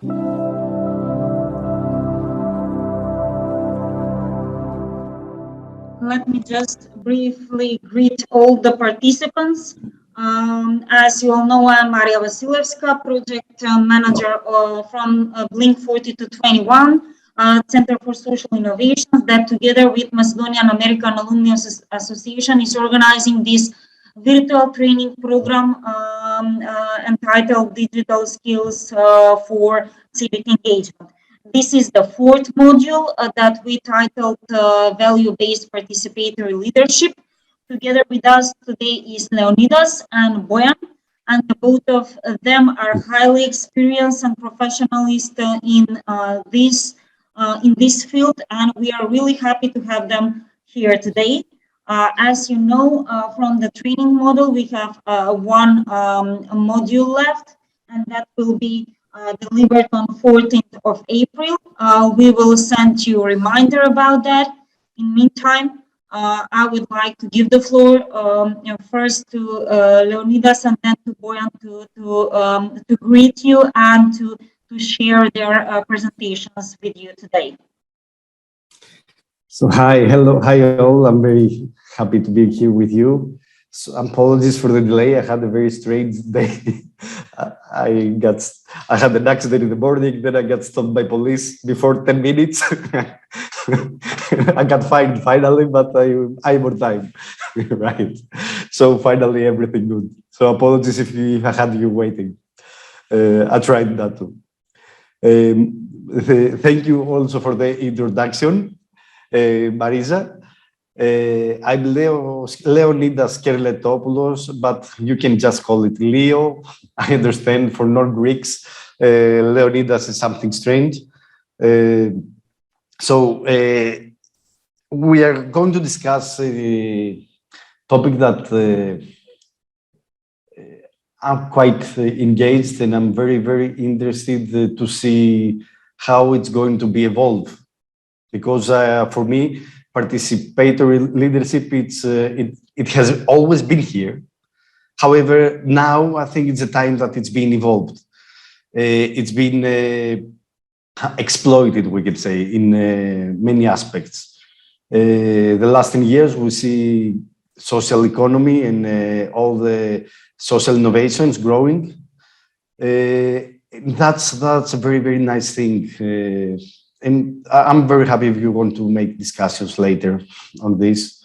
Let me just briefly greet all the participants. As you all know, I'm Maria Vasilevska, project manager from Blink 40 to 21, Center for Social Innovations, that together with Macedonian American Alumni Association is organizing this virtual training program entitled Digital Skills for Civic Engagement. This is the fourth module that we titled Value-Based Participatory Leadership. Together with us today is Leonidas and Boyan, and both of them are highly experienced and professionalists in this field, and we are really happy to have them here today. As you know, from the training model, we have one module left, and that will be delivered on 14th of April. We will send you a reminder about that. In meantime, I would like to give the floor first to Leonidas and then to Boyan to greet you and to share their presentations with you today. So hello, hi all. I'm very happy to be here with you. So apologies for the delay. I had a very strange day. I had an accident in the morning, then I got stopped by police before 10 minutes. I got fined finally, but I'm on time, right? So finally everything good. So apologies if I had you waiting. I tried that too. Thank you also for the introduction, Marisa. I'm Leonidas Kerletopoulos, but you can just call it Leo. I understand for non-Greeks, Leonidas is something strange. So we are going to discuss a topic that I'm quite engaged, and I'm very, very interested to see how it's going to be evolved. Because for me, participatory leadership, it has always been here. However, now I think it's a time that it's been evolved. It's been exploited, we could say, in many aspects. The last 10 years, we see social economy and all the social innovations growing. That's a very, very nice thing. And I'm very happy if you want to make discussions later on this.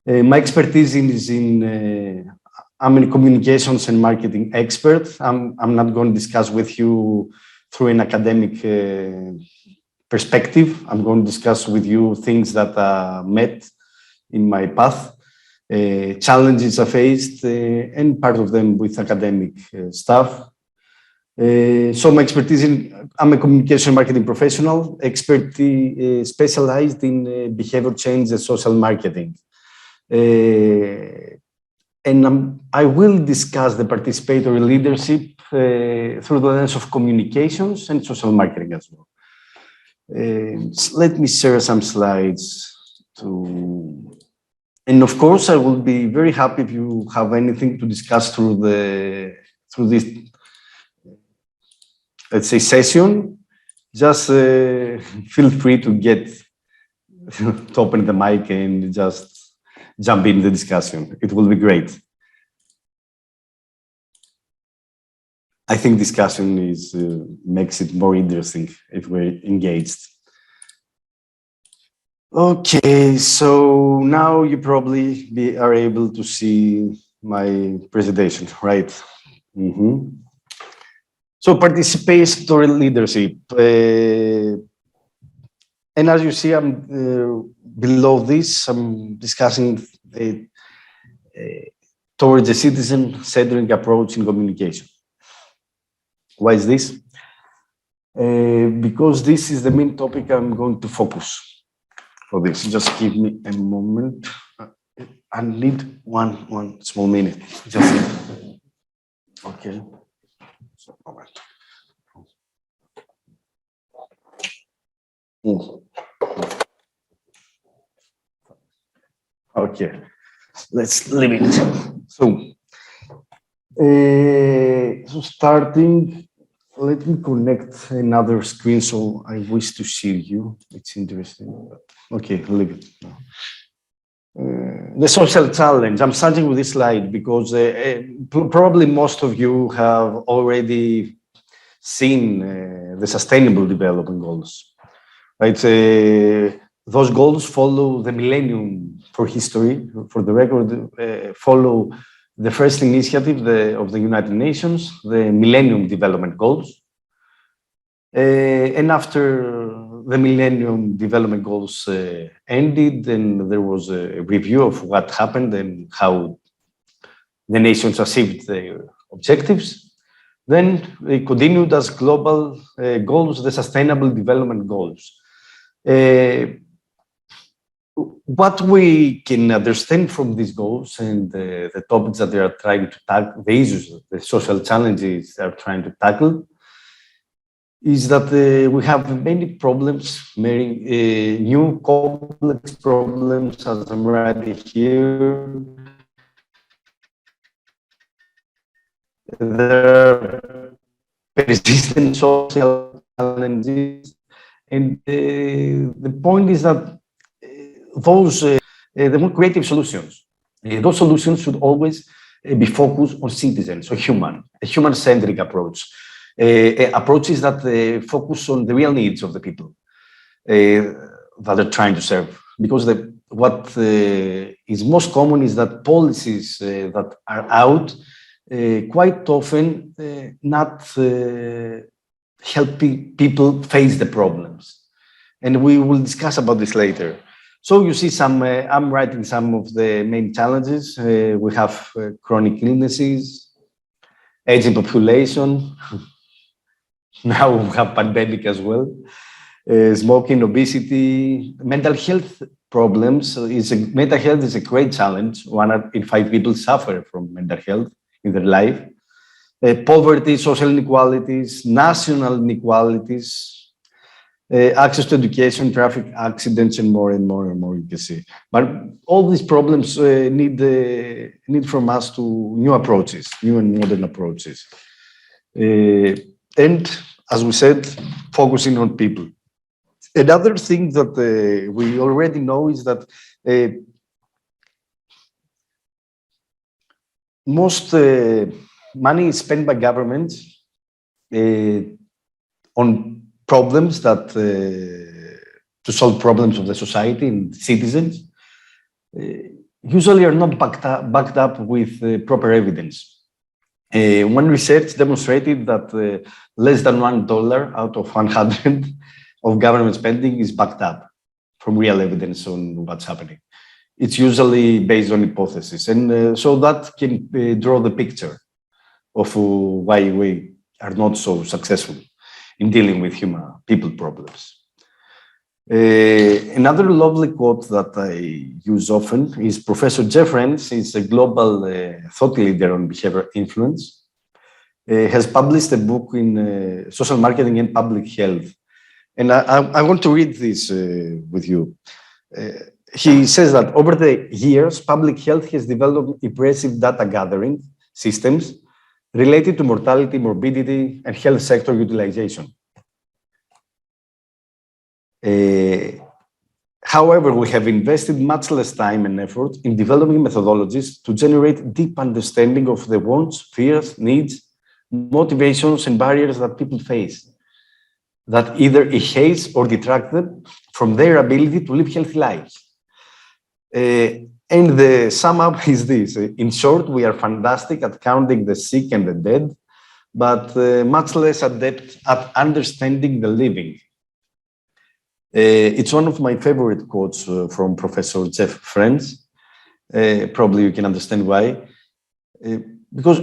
My expertise is I'm a communications and marketing expert. I'm not going to discuss with you through an academic perspective. I'm going to discuss with you things that I met in my path, challenges I faced, and part of them with academic stuff. So my expertise I'm a communication marketing professional, specialized in behavior change and social marketing. And I will discuss the participatory leadership through the lens of communications and social marketing as well. Let me share some slides and of course, I will be very happy if you have anything to discuss through this, let's say, session. Just feel free to open the mic and just jump in the discussion. It will be great. I think discussion makes it more interesting if we're engaged. Okay, so now you probably are able to see my presentation, right? So participatory leadership. And as you see, I'm below this, I'm discussing towards a citizen-centered approach in communication. Why is this? Because this is the main topic I'm going to focus for this. Just give me a moment. I need one small minute. Just okay. So, moment. Okay, let's leave it. So starting, let me connect another screen, so I wish to see you. It's interesting. Okay, leave it now. The social challenge. I'm starting with this slide because probably most of you have already seen the Sustainable Development Goals, right? Those goals follow the millennium for history. For the record, follow the first initiative of the United Nations, the Millennium Development Goals. And after the Millennium Development Goals ended, and there was a review of what happened and how the nations achieved their objectives, then they continued as global goals, the Sustainable Development Goals. What we can understand from these goals and the topics that they are trying to tackle, the issues, the social challenges they are trying to tackle, is that we have many problems, many new complex problems, as I'm writing here. There are persistent social challenges, and the point is that the more creative solutions, those solutions should always be focused on citizens, or a human-centric approach. Approaches that focus on the real needs of the people that they're trying to serve. Because what is most common is that policies that are out quite often not helping people face the problems. And we will discuss about this later. So you see I'm writing some of the main challenges. We have chronic illnesses, aging population. Now we have pandemic as well. Smoking, obesity, mental health problems. Mental health is a great challenge. 1 in 5 people suffer from mental health in their life. Poverty, social inequalities, national inequalities, access to education, traffic accidents, and more and more and more, you can see. But all these problems need from us to new approaches, new and modern approaches. And as we said, focusing on people. Another thing that we already know is that most money is spent by governments on problems that to solve problems of the society and citizens, usually are not backed up with proper evidence. One research demonstrated that less than $1 out of 100 of government spending is backed up from real evidence on what's happening. It's usually based on hypothesis. And so that can draw the picture of why we are not so successful in dealing with people problems. Another lovely quote that I use often is Professor Jeff Renz. He's a global thought leader on behavior influence. Has published a book in social marketing and public health. And I want to read this with you. He says that over the years, public health has developed impressive data gathering systems related to mortality, morbidity, and health sector utilization. However, we have invested much less time and effort in developing methodologies to generate deep understanding of the wants, fears, needs, motivations, and barriers that people face, that either enhance or detract them from their ability to live healthy lives. And the sum up is this. In short, we are fantastic at counting the sick and the dead, but much less adept at understanding the living. It's one of my favorite quotes from Professor Jeff Renz. Probably you can understand why. Because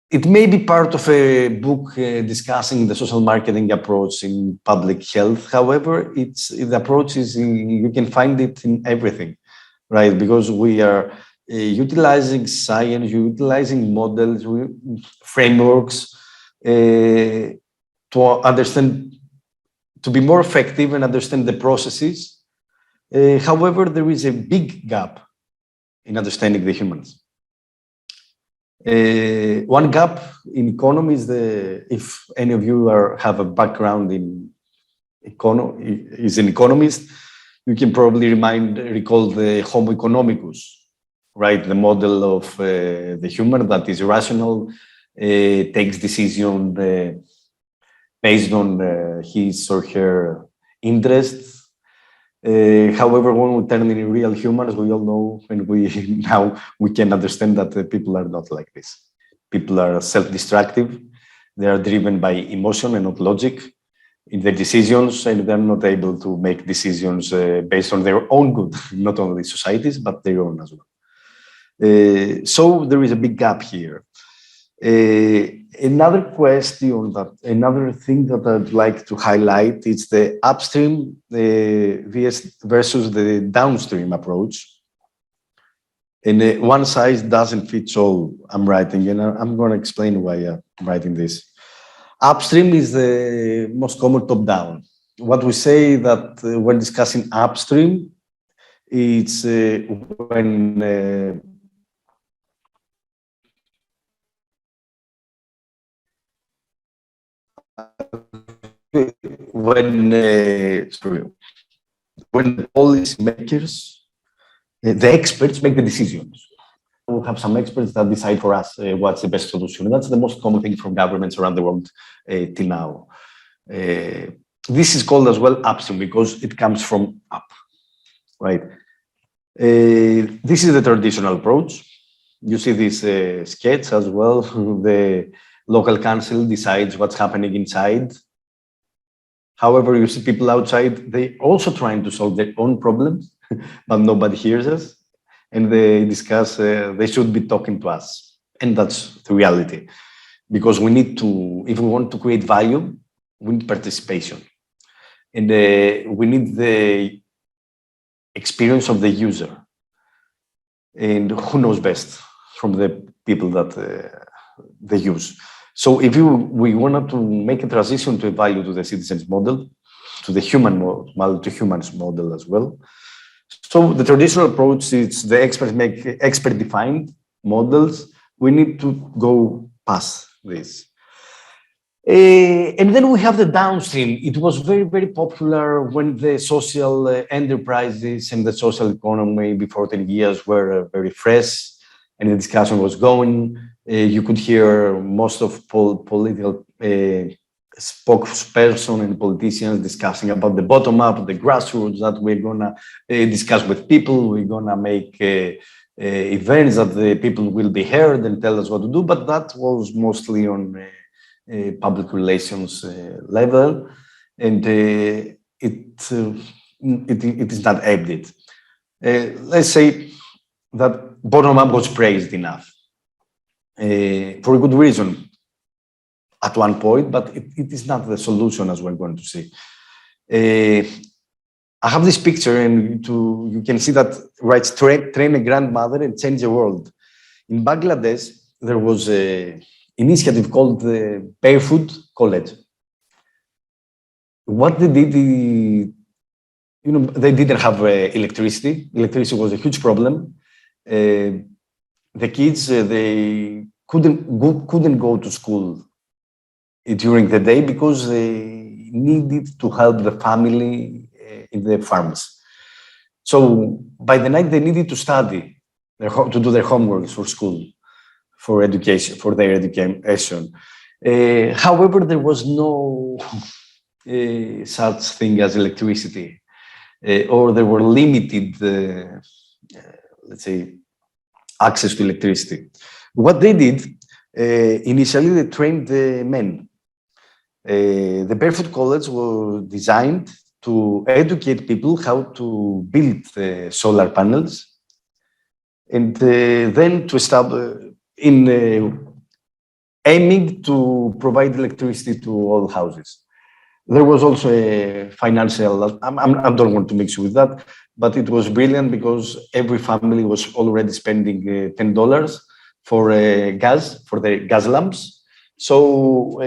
it may be part of a book discussing the social marketing approach in public health. However, the approach is, you can find it in everything, right? Because we are utilizing science, utilizing models, frameworks to understand, to be more effective and understand the processes. However, there is a big gap in understanding the humans. One gap in economy is if any of you have a background in is an economist, you can probably recall the Homo economicus, right? The model of the human that is rational, takes decision based on his or her interests. However, when we turn in real humans, we all know, and now we can understand that people are not like this. People are self-destructive. They are driven by emotion and not logic in their decisions, and they're not able to make decisions based on their own good, not only societies, but their own as well. So there is a big gap here. Another thing that I'd like to highlight is the upstream versus the downstream approach. And one size doesn't fit all, I'm writing, and I'm going to explain why I'm writing this. Upstream is the most common top-down. What we say that when discussing upstream, it's when the policy makers, the experts make the decisions. We have some experts that decide for us what's the best solution. And that's the most common thing from governments around the world till now. This is called as well upstream because it comes from up, right? This is the traditional approach. You see this sketch as well. The local council decides what's happening inside. However, you see people outside, they also trying to solve their own problems, but nobody hears us. And they discuss, they should be talking to us. And that's the reality. Because we need to, if we want to create value, we need participation. And we need the experience of the user. And who knows best from the people that they use. So if we wanted to make a transition to a value to the citizens model, to the human model, to humans model as well. So the traditional approach is the experts make expert-defined models. We need to go past this. And then we have the downstream. It was very, very popular when the social enterprises and the social economy before 10 years were very fresh and the discussion was going. You could hear most of political spokesperson and politicians discussing about the bottom up, the grassroots, that we're gonna discuss with people, we're gonna make events that the people will be heard and tell us what to do, but that was mostly on public relations level, and it is not updated. Let's say that bottom up was praised enough for a good reason at one point, but it is not the solution, as we're going to see. I have this picture, and you can see that writes train a grandmother and change the world. In Bangladesh, there was an initiative called the Barefoot College. What they did, they didn't have electricity. Electricity was a huge problem. The kids, they couldn't go to school during the day because they needed to help the family in the farms. So by the night, they needed to study, to do their homework for school, for education, for their education. However, there was no such thing as electricity, or there were limited, let's say, access to electricity. What they did, initially they trained the men. The Barefoot College was designed to educate people how to build solar panels, and then to establish, aiming to provide electricity to all houses. There was also a financial, I don't want to mix with that, but it was brilliant because every family was already spending $10 for gas, for the gas lamps. So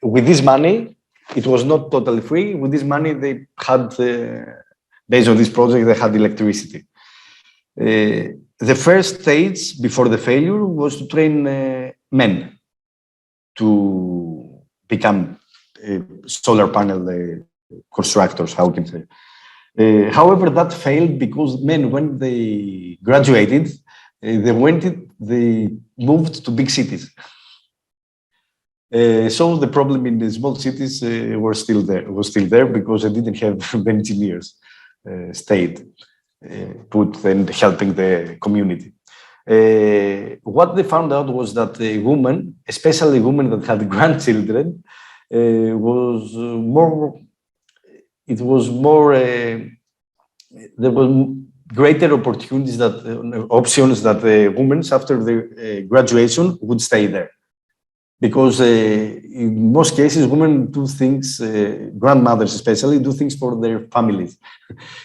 with this money, it was not totally free. With this money, they had, based on this project, they had electricity. the first stage before the failure was to train men to become solar panel constructors, how can I say. However, that failed because men, when they graduated, they moved to big cities. So the problem in the small cities was still there because they didn't have the engineers stayed put and helping the community. What they found out was that the women, especially women that had grandchildren, was more. It was more. There were greater opportunities that options that the women after their graduation would stay there, because in most cases women do things, grandmothers especially do things for their families.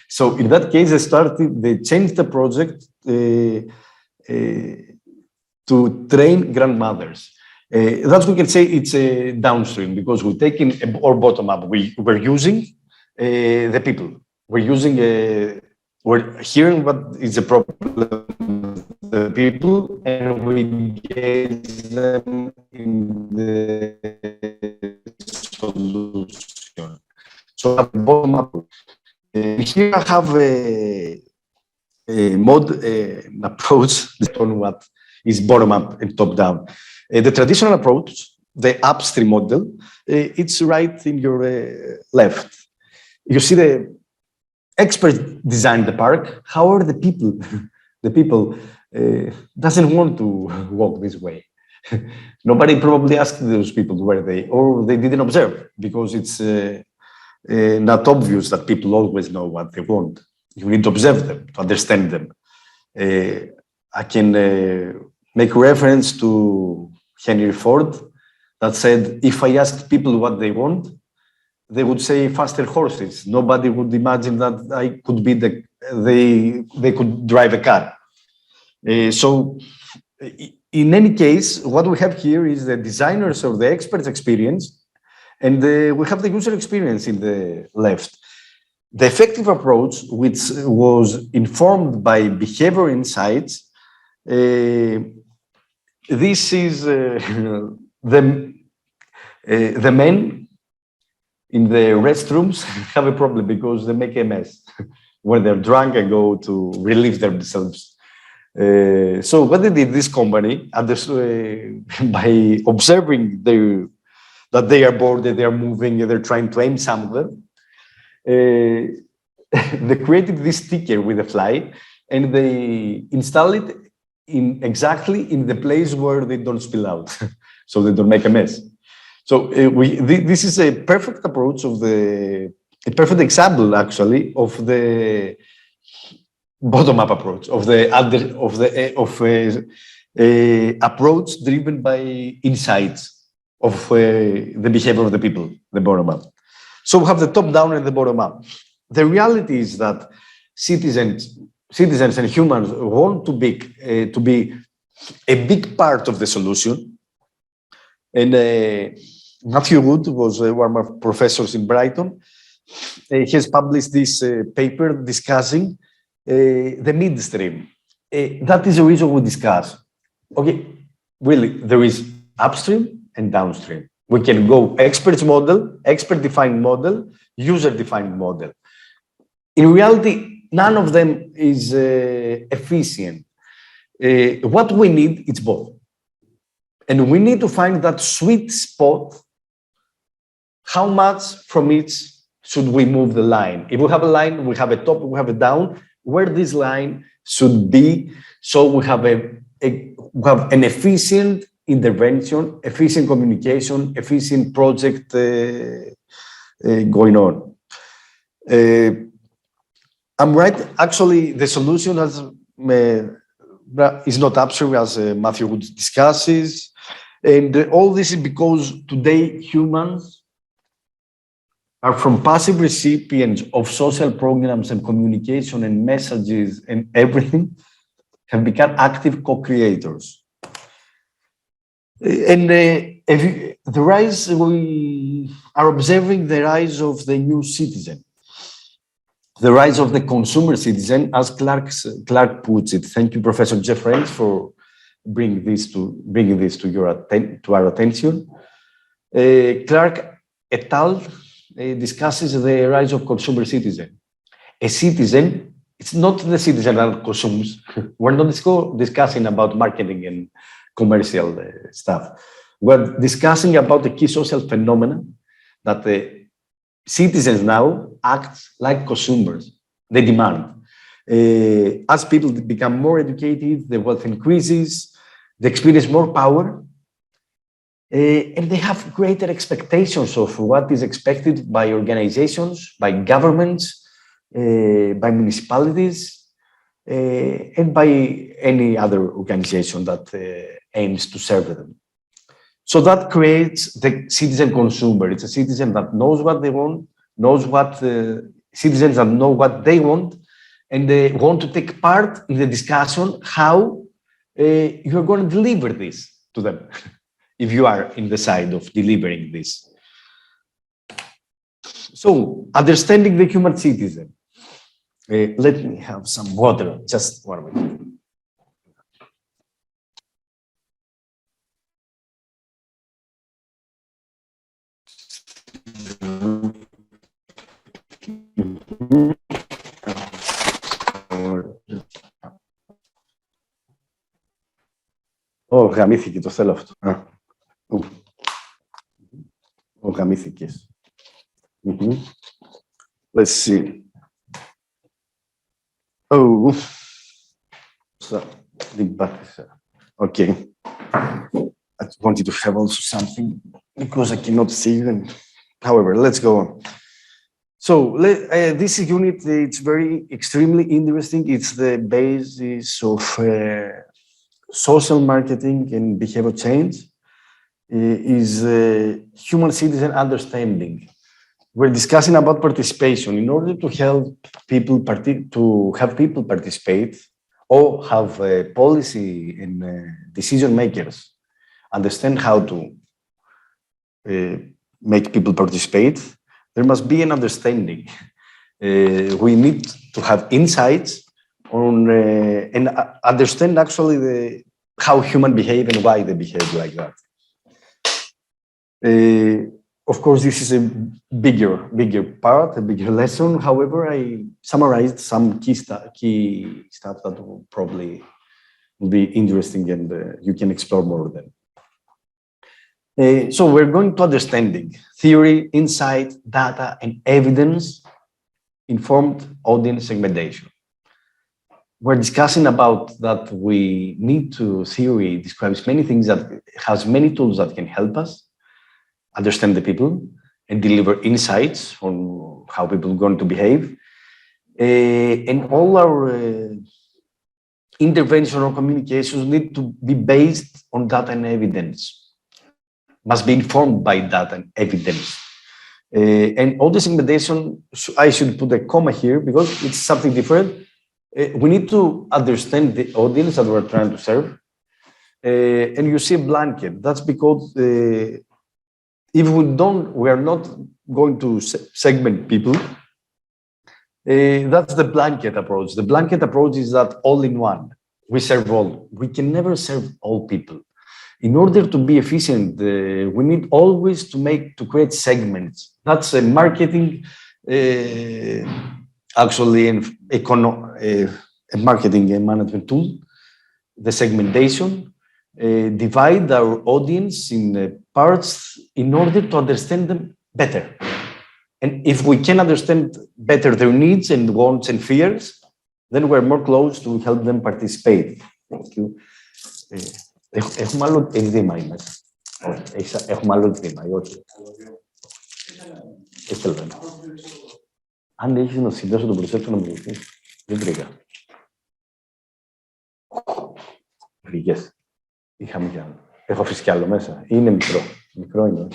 So in that case, they changed the project to train grandmothers. That we can say it's a downstream, because we're taking or bottom up. We're using the people. We're hearing what is the problem of the people, and we engage them in the solution. So bottom up. Here I have an approach on what is bottom up and top down. The traditional approach, the upstream model, it's right in your left. You see the experts designed the park. How are the people? The people doesn't want to walk this way. Nobody probably asked those people where or they didn't observe, because it's not obvious that people always know what they want. You need to observe them to understand them. I can make reference to Henry Ford that said, if I asked people what they want, they would say faster horses. Nobody would imagine that I could be they could drive a car. So in any case, what we have here is the designers or the experts' experience, and we have the user experience in the left. The effective approach, which was informed by behavior insights, this is the men in the restrooms have a problem because they make a mess. When they're drunk and go to relieve themselves. So what they did, this company, by observing that they are bored, that they are moving, and they're trying to aim somewhere, they created this sticker with a fly, and they install it exactly in the place where they don't spill out, so they don't make a mess. So this is a perfect approach a perfect example, actually, of the bottom-up approach, of approach driven by insights of the behavior of the people, the bottom-up. So we have the top-down and the bottom-up. The reality is that citizens and humans want to be a big part of the solution. And Matthew Wood was one of my professors in Brighton. He has published this paper discussing the midstream. That is the reason we discuss. Okay, really, there is upstream and downstream. We can go experts model, expert-defined model, user-defined model. In reality, none of them is efficient. What we need is both. And we need to find that sweet spot. How much from each should we move the line? If we have a line, we have a top, we have a down, where this line should be, so we have an efficient intervention, efficient communication, efficient project going on. I'm right. Actually, the solution is not upstream, as Matthew Wood discusses. And all this is because today humans are from passive recipients of social programs and communication and messages and everything, have become active co-creators. And the rise, we are observing the rise of the new citizen. the rise of the consumer citizen, as Clark puts it. Thank you, Professor Jeff Rains, for bringing this to our attention. Clark et al. Discusses the rise of consumer citizen. A citizen, it's not the citizen that consumes. We're not discussing about marketing and commercial stuff. We're discussing about the key social phenomena that the citizens now act like consumers. They demand. As people become more educated, the wealth increases, they experience more power, and they have greater expectations of what is expected by organizations, by governments, by municipalities, and by any other organization that aims to serve them. So that creates the citizen consumer. It's a citizen that knows what they want, citizens that know what they want, and they want to take part in the discussion how you're going to deliver this to them, if you are in the side of delivering this. So, understanding the human citizen. Let me have some water, just 1 minute. Γαμήθηκε, το θέλω αυτό. Γαμήθηκες. Let's see. Oh. Okay. I wanted to have also something because I cannot see them. However, let's go on. So this unit, it's very extremely interesting. It's the basis of social marketing and behavior change. Is human citizen understanding. We're discussing about participation. In order to help people participate or have policy and decision makers understand how to make people participate, there must be an understanding. We need to have insights on and understand actually how humans behave and why they behave like that. Of course, this is a bigger part, a bigger lesson. However, I summarized some key stuff that will probably be interesting and you can explore more of them. So we're going to understanding, theory, insight, data, and evidence, informed audience segmentation. We're discussing about that we need to theory describes many things that has many tools that can help us understand the people and deliver insights on how people are going to behave. And all our intervention or communications need to be based on data and evidence, must be informed by data and evidence. And all the segmentation, I should put a comma here because it's something different. We need to understand the audience that we're trying to serve. And you see a blanket. That's because if we are not going to segment people. That's the blanket approach. The blanket approach is that all in one. We serve all. We can never serve all people. In order to be efficient, we need always to create segments. That's a marketing, actually, a marketing and management tool. The segmentation. Divide our audience in parts in order to understand them better. And if we can understand better their needs and wants and fears, then we're more close to help them participate. Thank you. Έχουμε άλλο εκδήμα ή μέσα. Έχουμε άλλο εκδήμα ή όχι. Αν έχεις να συνδέσω τον προσέξω να μου δείχνεις. Δεν βρήκα. Βρήκες. Είχαμε κι άλλο. Έχω αφήσει κι άλλο μέσα. Είναι μικρό. Μικρό είναι.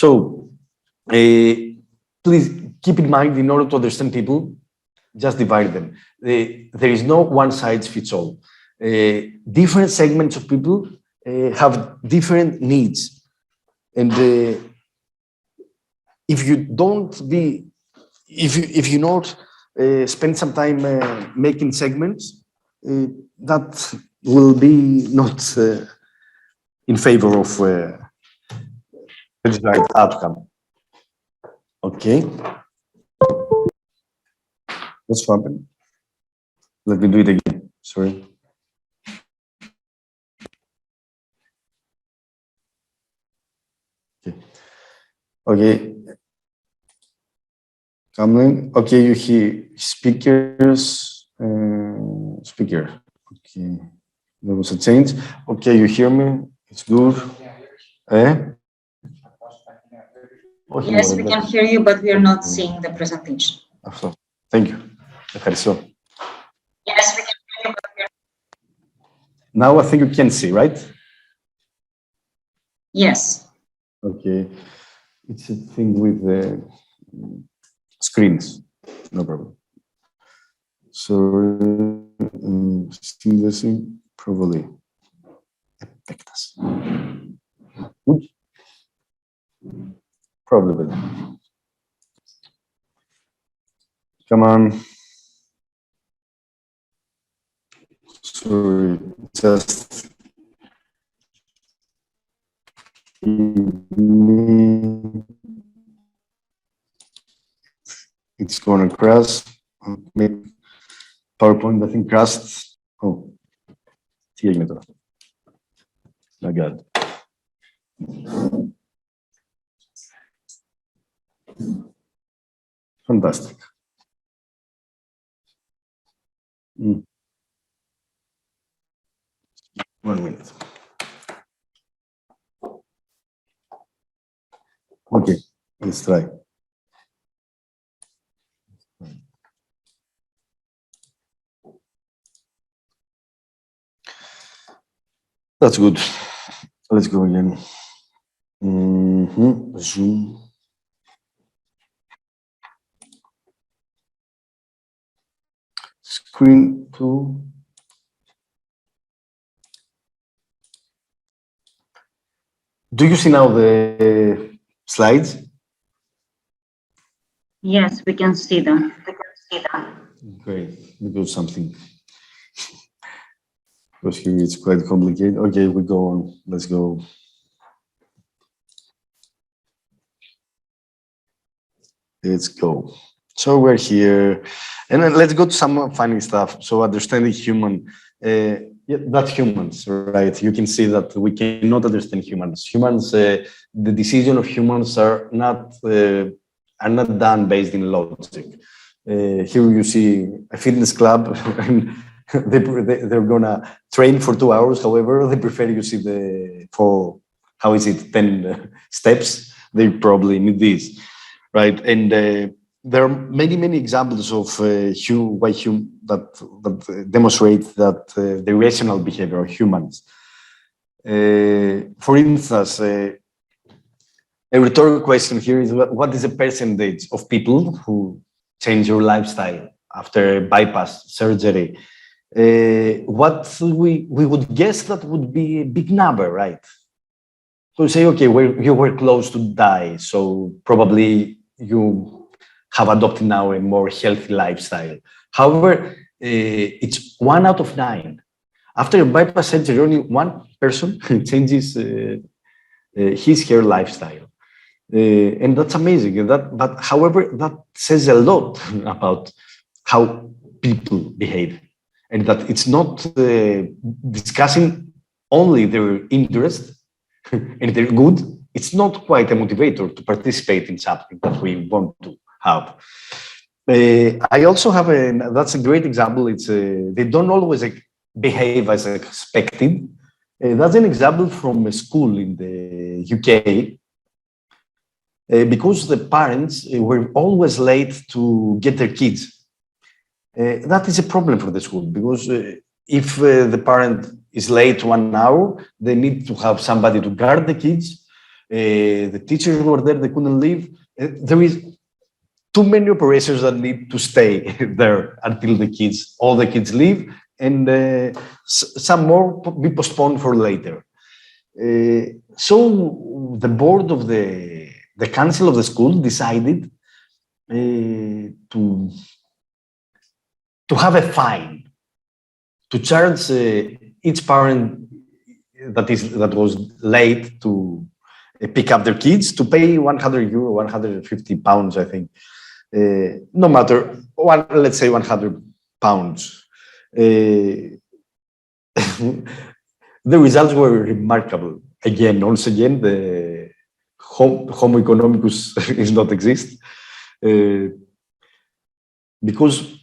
So, please keep in mind, in order to understand people, just divide them. There is no one size fits all. Different segments of people have different needs. And if you don't be, if you not spend some time making segments, that will be not in favor of the desired outcome. Okay. What's happened? Let me do it again. Sorry. Okay. Okay. Coming. Okay, you hear speakers. Speaker. Okay. There was a change. Okay, you hear me? It's good. Yes, we can hear you, but we are not seeing the presentation. Thank you. Ευχαριστώ. Yes, we can hear you, but we are... Now I think you can see, right? Yes. Okay. It's a thing with the screens. No problem. So, still listening, probably. Good. Probably. Come on. Sorry, just it's going to crash. Maybe PowerPoint, I think, crashed. Oh, τι έγινε τώρα. My God. Fantastic. 1 minute. Okay, let's try. That's good. Let's go again. Zoom. Screen 2. Do you see now the slides? Yes, we can see them. Great. We do something. Because here it's quite complicated. Okay, we go on. Let's go. Let's go. So we're here, and then let's go to some funny stuff. So understanding human, that's humans, right? You can see that we cannot understand humans. Humans, the decision of humans are not done based in logic. Here you see a fitness club, and they're gonna train for 2 hours. However, they prefer you see for how is it 10 steps. They probably need this, right? And there are many examples of that demonstrate that the rational behavior of humans. For instance, a rhetorical question here is: what is the percentage of people who change your lifestyle after bypass surgery? What we would guess that would be a big number, right? So say, okay, you were close to die, so probably you have adopted now a more healthy lifestyle. However, it's 1 out of 9. After a bypass surgery, only one person changes her lifestyle. And that's amazing. But however, that says a lot about how people behave, and that it's not discussing only their interest and they're good. It's not quite a motivator to participate in something that we want to have. I also have that's a great example. It's they don't always behave as expected. That's an example from a school in the UK. Because the parents were always late to get their kids. That is a problem for the school, because if the parent is late 1 hour, they need to have somebody to guard the kids. The teachers were there, they couldn't leave. There is too many operations that need to stay there until all the kids leave, and some more be postponed for later. So the board of the the council of the school decided to have a fine, to charge each parent that was late to pick up their kids to pay €100, 150 pounds, I think. No matter, let's say £100. The results were remarkable. Again, once again, the Homo economicus is not exist, because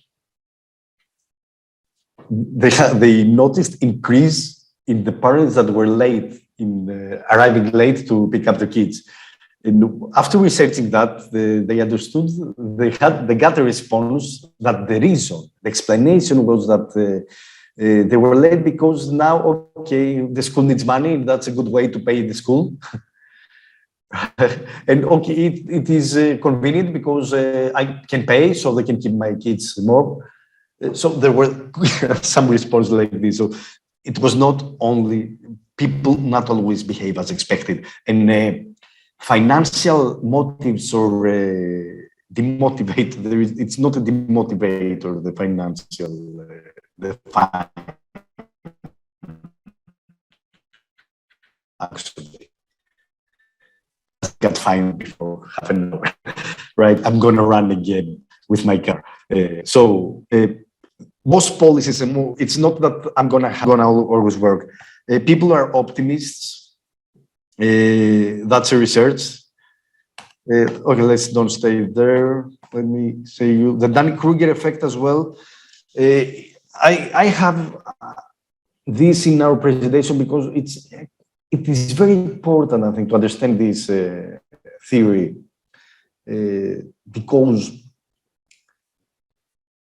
they noticed increase in the parents that were late, arriving late to pick up their kids. And after researching that, they understood, they got a response that the reason, the explanation was that they were late because now, okay, the school needs money, and that's a good way to pay the school. And okay, it is convenient because I can pay, so they can keep my kids more. So there were some response like this. So it was not only, people not always behave as expected. And financial motives or demotivate, it's not a demotivator, the financial, the fine. Actually, I got fined before half an hour, right? I'm going to run again with my car. Most policies, it's not that I'm gonna always work. People are optimists. That's a research. Okay, let's don't stay there. Let me say the Dunning-Kruger effect as well. I have this in our presentation because it is very important, I think, to understand this theory, because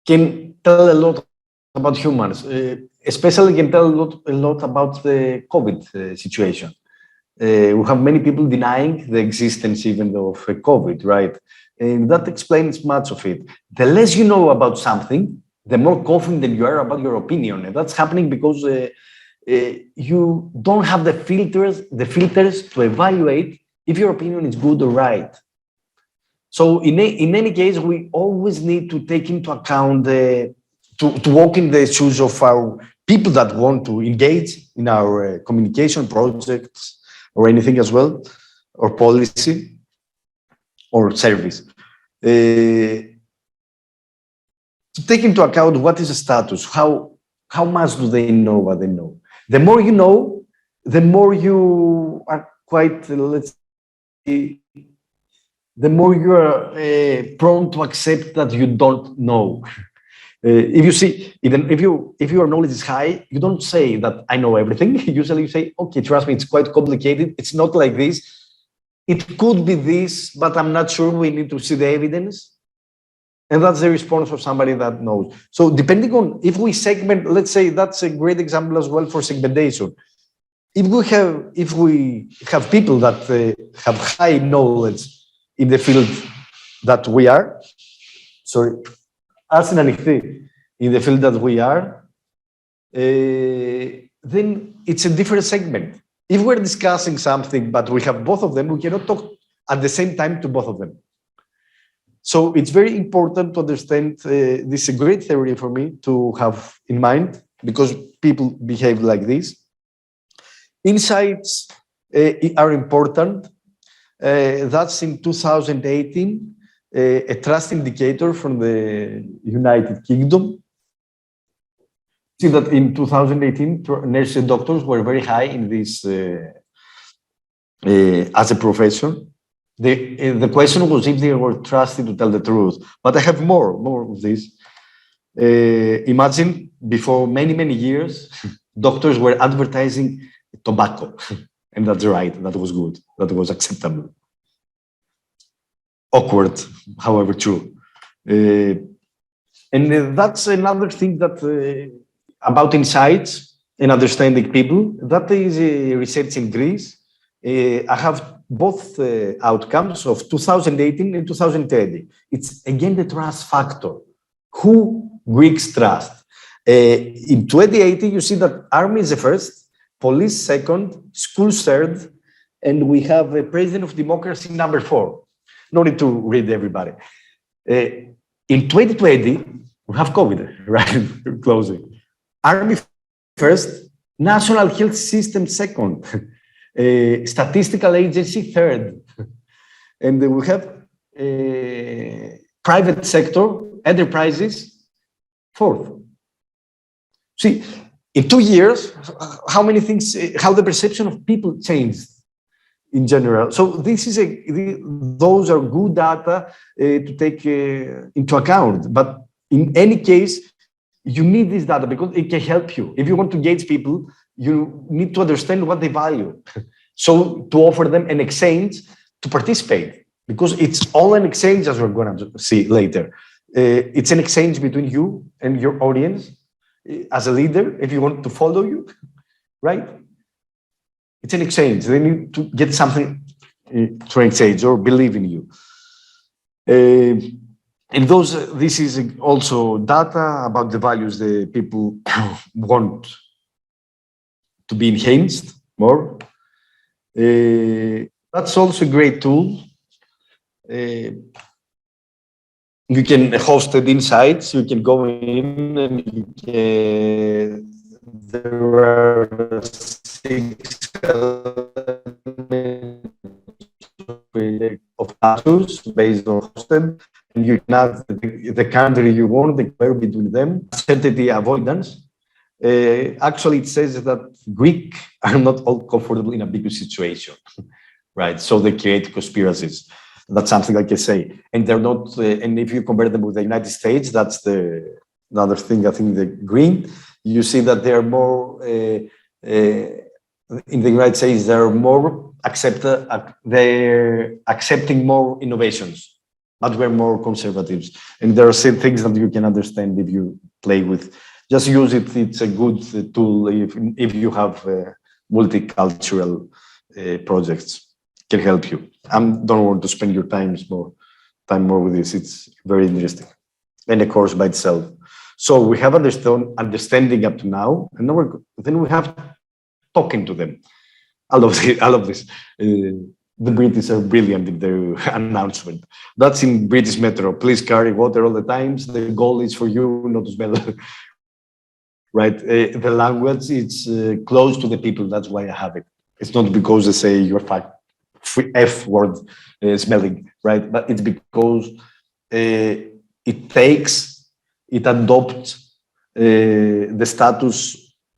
can tell a lot about humans, especially can tell a lot about the COVID situation. We have many people denying the existence even of COVID, right? And that explains much of it. The less you know about something, the more confident you are about your opinion. And that's happening because you don't have the filters to evaluate if your opinion is good or right. So in any case, we always need to take into account to walk in the shoes of our people that want to engage in our communication projects or anything as well, or policy or service. To take into account what is the status, how much do they know what they know. The more you know, the more you are quite, let's say, the more you are prone to accept that you don't know. If you see, if your knowledge is high, you don't say that I know everything. Usually you say, okay, trust me, it's quite complicated. It's not like this. It could be this, but I'm not sure. We need to see the evidence. And that's the response of somebody that knows. So depending on, if we segment, let's say that's a great example as well for segmentation. If we have people that have high knowledge in the field that we are, as in the field that we are, then it's a different segment. If we're discussing something, but we have both of them, we cannot talk at the same time to both of them. So it's very important to understand, this is a great theory for me to have in mind, because people behave like this. Insights are important. That's in 2018, a trust indicator from the United Kingdom. See that in 2018, nurses and doctors were very high in this as a profession. The question was if they were trusted to tell the truth. But I have more of this. Imagine before many years, doctors were advertising tobacco. And that's right, that was good, that was acceptable. Awkward, however true. And that's another thing that about insights and understanding people, that is research in Greece. I have both outcomes of 2018 and 2030. It's again the trust factor. Who Greeks trust? In 2018, you see that army is the first, police second, school third, and we have a president of democracy number 4. No need to read everybody. In 2020, we have COVID, right? Closing. Army first, national health system second, statistical agency third, and we have private sector enterprises fourth. See, in 2 years, how many things, how the perception of people changed in general. So this is those are good data to take into account. But in any case, you need this data because it can help you. If you want to engage people, you need to understand what they value. So to offer them an exchange to participate, because it's all an exchange, as we're going to see later. It's an exchange between you and your audience as a leader, if you want to follow you, right? It's an exchange. They need to get something to exchange or believe in you. And this is also data about the values the people want to be enhanced more. That's also a great tool. You can host it insights. You can go in and you can, there are 6 of answers based on hosted, and you can have the country you want, the compare between them, certainty avoidance. Actually, it says that Greek are not all comfortable in a big situation, right? So they create conspiracies. That's something like I say, and they're not. And if you compare them with the United States, that's another thing. I think the green, you see that they are more in the United States. They're more they're accepting more innovations, but we're more conservatives. And there are some things that you can understand if you play with. Just use it. It's a good tool if you have multicultural projects. Can help you. I don't want to spend your time more with this. It's very interesting, and a course by itself. So we have understanding up to now, and then we have talking to them. I love this. The British are brilliant in their announcement. That's in British Metro. Please carry water all the times. The goal is for you not to smell. Right? The language is close to the people. That's why I have it. It's not because they say you're fat. F word smelling, right? But it's because it adopts the status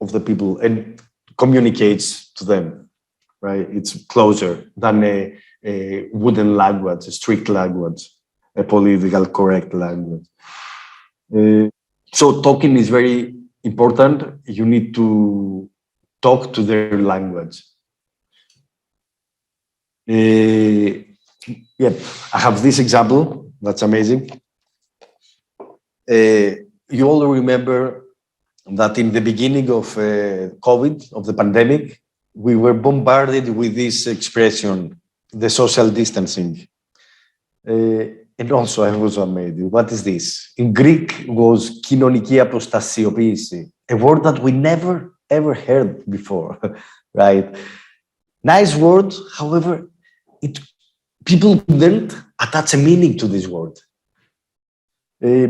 of the people and communicates to them, right? It's closer than a wooden language, a strict language, a political correct language. So talking is very important. You need to talk to their language. Yeah, I have this example that's amazing. You all remember that in the beginning of COVID, of the pandemic, we were bombarded with this expression, the social distancing. And also I was amazed. What is this? In Greek was κοινωνική αποστασιοποίηση, a word that we never ever heard before, right? Nice word, however, people couldn't attach a meaning to this word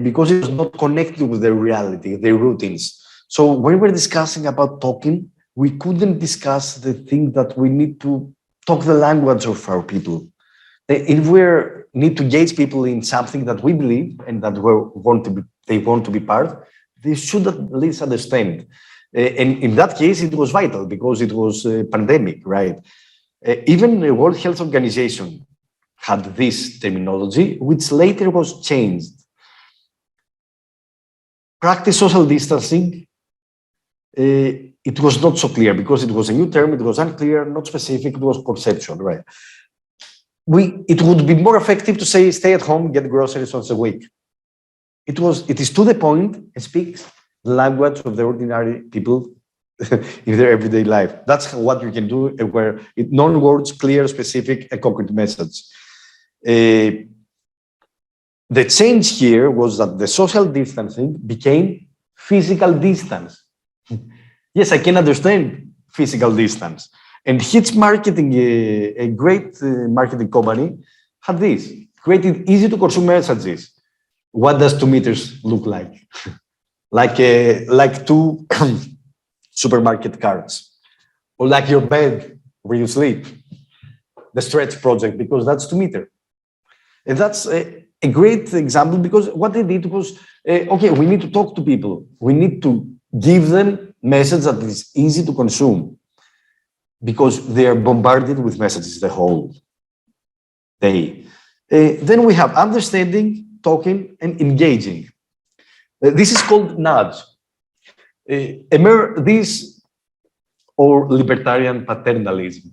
because it was not connected with their reality, their routines. So when we're discussing about talking, we couldn't discuss the thing that we need to talk the language of our people. If we need to engage people in something that we believe and that they want to be part, they should at least understand. And in that case, it was vital because it was a pandemic, right? Even the World Health Organization had this terminology, which later was changed. Practice social distancing, it was not so clear because it was a new term, it was unclear, not specific, it was conceptual, right? It would be more effective to say, stay at home, get groceries once a week. It is to the point and speaks the language of the ordinary people in their everyday life. That's what you can do where non-words, clear, specific, and concrete message. The change here was that the social distancing became physical distance. Yes, I can understand physical distance. And Hits Marketing, a great marketing company, had this, created easy to consume messages. What does 2 meters look like? like two supermarket carts, or like your bed where you sleep, the stretch project, because that's 2 meters. And that's a great example, because what they did was, okay, we need to talk to people. We need to give them message that is easy to consume, because they are bombarded with messages the whole day. Then we have understanding, talking, and engaging. This is called nudge. This, or libertarian paternalism,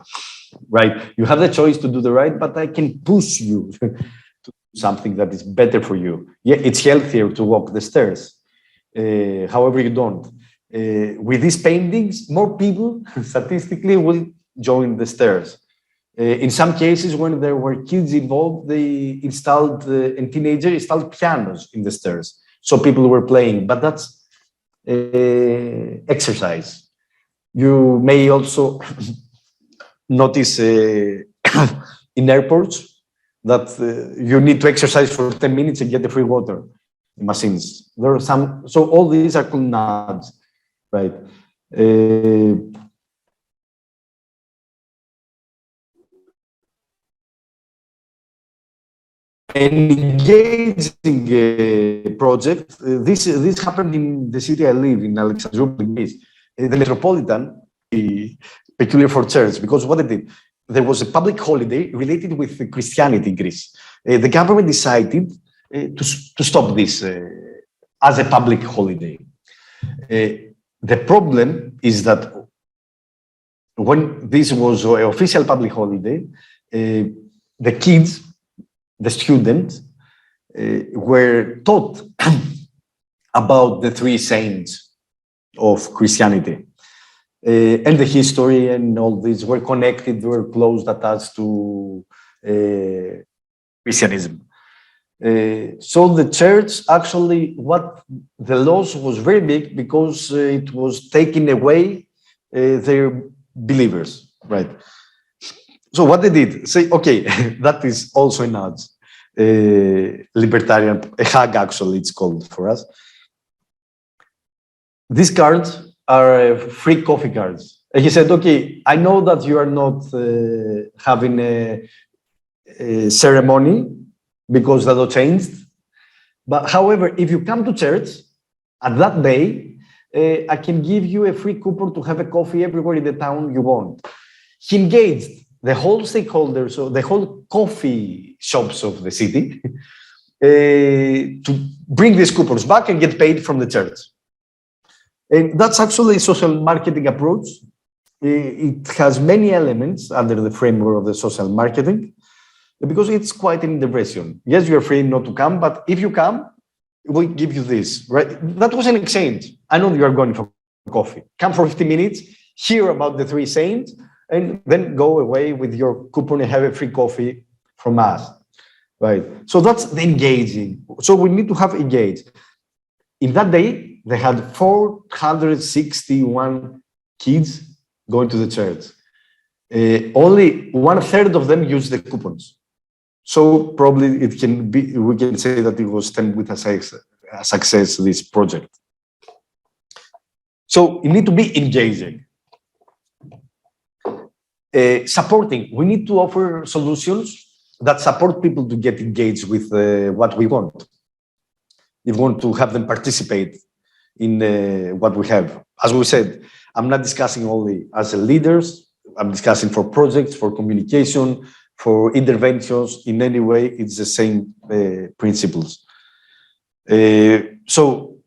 right? You have the choice to do the right, but I can push you to do something that is better for you. Yeah, it's healthier to walk the stairs. However, you don't. With these paintings, more people statistically will join the stairs. In some cases, when there were kids involved, they installed, and teenagers installed pianos in the stairs. So people were playing, but that's exercise. You may also notice in airports that you need to exercise for 10 minutes and get the free water machines. There are some, so all these are called nods, right? An engaging project. This happened in the city I live in, Alexandroupolis, Greece. The Metropolitan, peculiar for church, because what they did, there was a public holiday related with Christianity in Greece. The government decided to stop this as a public holiday. The problem is that when this was an official public holiday, the kids, the students, were taught about the 3 saints of Christianity. And the history and all these were connected, were close, attached to Christianism. So the church actually, what the loss was very big, because it was taking away their believers, right? So what they did, say, okay, that is also an nudge, libertarian, a hug actually it's called for us. These cards are free coffee cards. And he said, okay, I know that you are not having a ceremony because that all changed. But however, if you come to church at that day, I can give you a free coupon to have a coffee everywhere in the town you want. He engaged the whole stakeholders, so the whole coffee shops of the city, to bring these coupons back and get paid from the church. And that's actually a social marketing approach. It has many elements under the framework of the social marketing, because it's quite an intervention. Yes, you're free not to come, but if you come, we give you this, right? That was an exchange. I know you are going for coffee. Come for 50 minutes, hear about the 3 saints, and then go away with your coupon and have a free coffee from us, right? So that's the engaging. So we need to have engaged. In that day, they had 461 kids going to the church. Only 1/3 of them used the coupons. So probably it can be, we can say that it was turned with a success, this project. So you need to be engaging. Supporting, we need to offer solutions that support people to get engaged with what we want. We want to have them participate in what we have. As we said, I'm not discussing only as leaders, I'm discussing for projects, for communication, for interventions. In any way, it's the same principles. So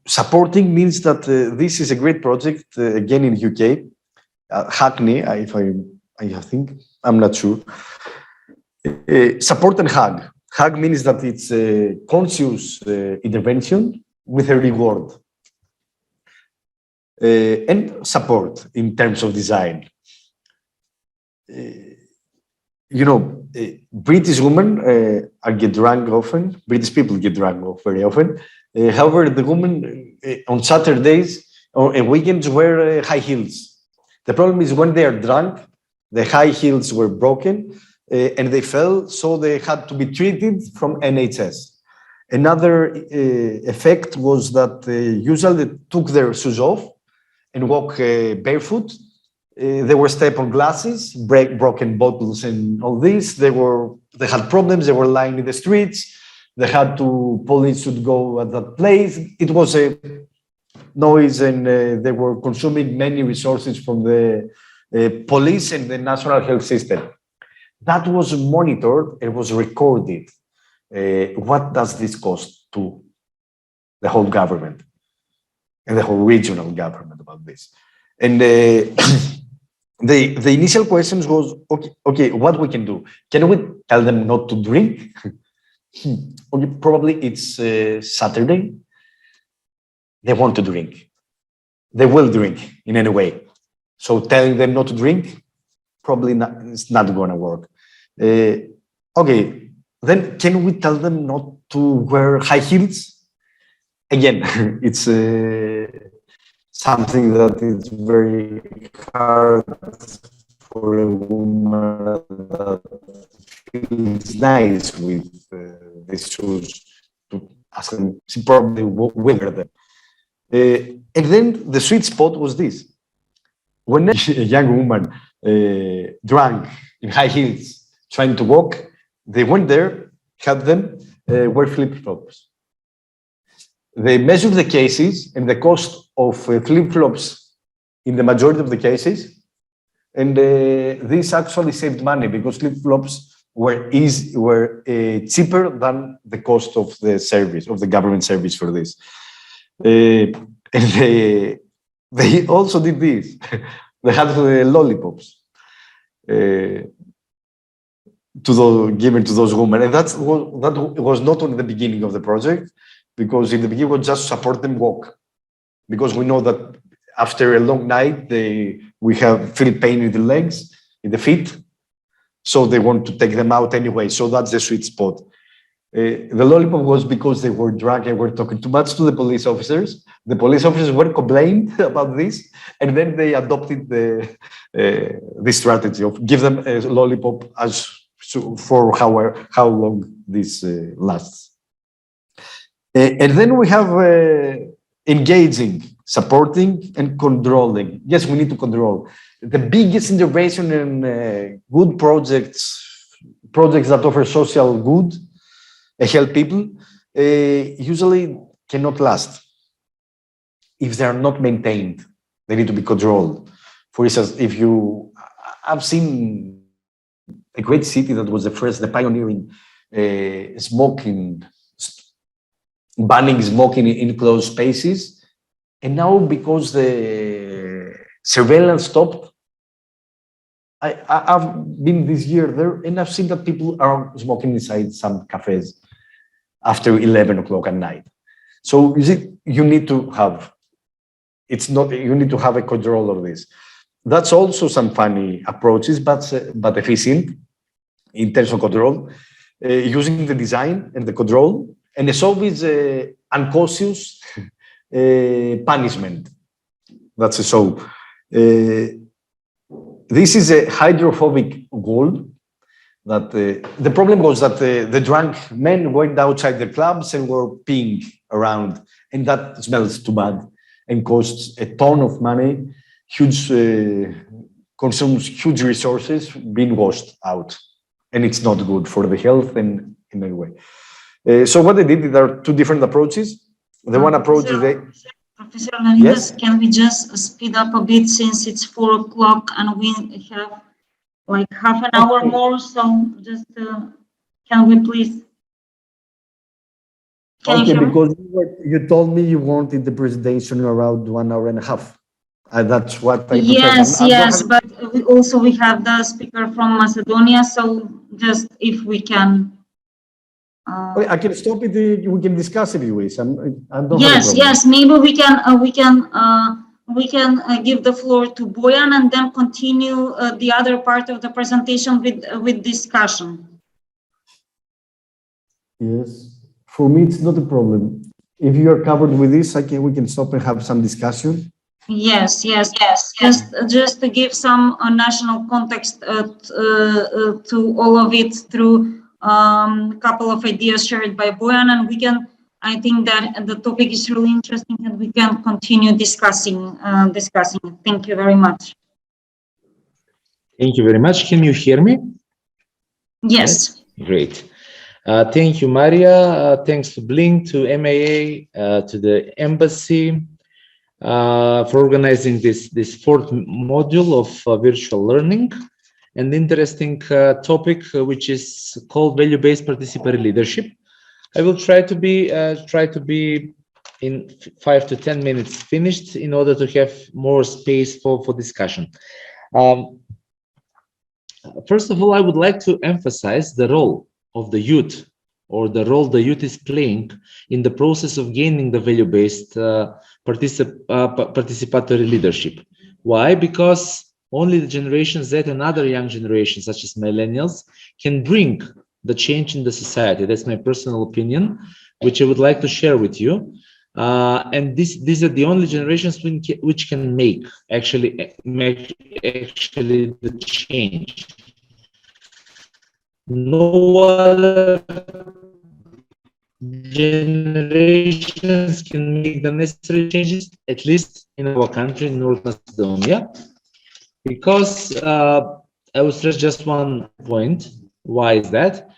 supporting means that this is a great project, again in UK, Hackney, if I think, I'm not sure. Support and hug. Hug means that it's a conscious intervention with a reward. And support in terms of design. You know, British women get drunk often. British people get drunk very often. However, the women on Saturdays or weekends wear high heels. The problem is when they are drunk, The high heels were broken and they fell, so they had to be treated from NHS. Another effect was that usually they took their shoes off and walk barefoot. They were step on glasses, broken bottles and all this. They had problems, they were lying in the streets. They had police would go at that place. It was a noise and they were consuming many resources from the police and the national health system. That was monitored, it was recorded. What does this cost to the whole government and the whole regional government about this? And the initial questions was, okay, what we can do? Can we tell them not to drink? Okay, probably it's Saturday. They want to drink. They will drink in any way. So telling them not to drink, probably not, it's not going to work. Okay, then can we tell them not to wear high heels? Again, it's something that is very hard for a woman that feels nice with these shoes to ask them. She probably will wear them. And then the sweet spot was this. When a young woman drank in high heels, trying to walk, they went there, had them wear flip-flops. They measured the cases and the cost of flip-flops in the majority of the cases. And this actually saved money because flip-flops were cheaper than the cost of the service, of the government service for this. And they also did this. They had lollipops given to those women. And that was not on the beginning of the project, because in the beginning we just support them walk. Because we know that after a long night, we feel pain in the legs, in the feet. So they want to take them out anyway. So that's the sweet spot. The lollipop was because they were drunk and were talking too much to the police officers. The police officers were complained about this, and then they adopted this strategy of give them a lollipop for how long this lasts. And then we have engaging, supporting, and controlling. Yes, we need to control. The biggest intervention in good projects that offer social good, help people, usually cannot last. If they are not maintained, they need to be controlled. For instance, I've seen a great city that was the pioneering banning smoking in closed spaces. And now because the surveillance stopped, I've been this year there and I've seen that people are smoking inside some cafes after 11 o'clock at night. So you need to have a control of this. That's also some funny approaches, but efficient in terms of control, using the design and the control. And it's always unconscious punishment. That's so. This is a hydrophobic wall. That the problem was that the drunk men went outside the clubs and were peeing around, and that smells too bad and costs a ton of money, consumes huge resources being washed out, and it's not good for the health and in any way. So what they did, there are two different approaches. The one approach is Professor Leonidas, can we just speed up a bit since it's 4 o'clock and we have like half an hour more, so just can we please? Because you told me you wanted the presentation around 1 hour and a half. That's what I Yes, but we have the speaker from Macedonia, so just if we can. I can stop it. We can discuss it if you wish. Yes. Maybe we can give the floor to Boyan and then continue the other part of the presentation with discussion. Yes, for me it's not a problem. If you are covered with this, we can stop and have some discussion. Yes, yes. Just to give some national context to all of it through a couple of ideas shared by Boyan, and we can. I think that the topic is really interesting, and we can continue discussing it. Thank you very much. Thank you very much. Can you hear me? Yes. Great. Thank you, Maria. Thanks to Blink, to MAA, to the embassy for organizing this fourth module of virtual learning. An interesting topic, which is called value-based participatory leadership. I will try to be in 5 to 10 minutes finished in order to have more space for discussion. First of all, I would like to emphasize the role of the youth, or the role the youth is playing in the process of gaining the value-based participatory leadership. Why? Because only the Generation Z and other young generations, such as millennials, can bring the change in the society. That's my personal opinion, which I would like to share with you. And these are the only generations which can make actually the change. No other generations can make the necessary changes, at least in our country, in North Macedonia, because I will stress just one point. Why is that?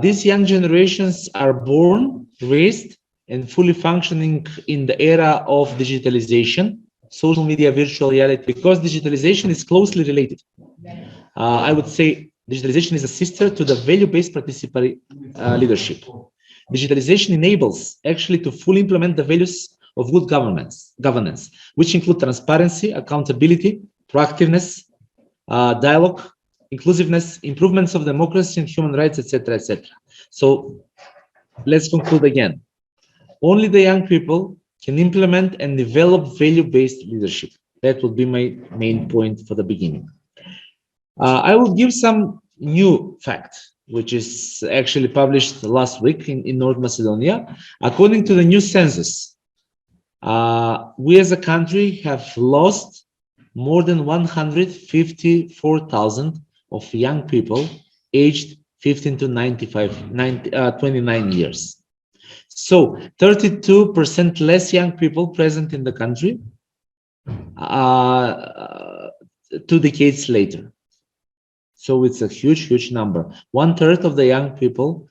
These young generations are born, raised, and fully functioning in the era of digitalization, social media, virtual reality, because digitalization is closely related. I would say digitalization is a sister to the value-based participatory leadership. Digitalization enables actually to fully implement the values of good governance, which include transparency, accountability, proactiveness, dialogue, inclusiveness, improvements of democracy and human rights, etc., etc. So let's conclude again. Only the young people can implement and develop value-based leadership. That would be my main point for the beginning. I will give some new fact, which is actually published last week in North Macedonia. According to the new census, we as a country have lost more than 154,000 of young people aged 15 to 29 years. So 32% less young people present in the country 2 decades later. So it's a huge number. 1/3 of the young people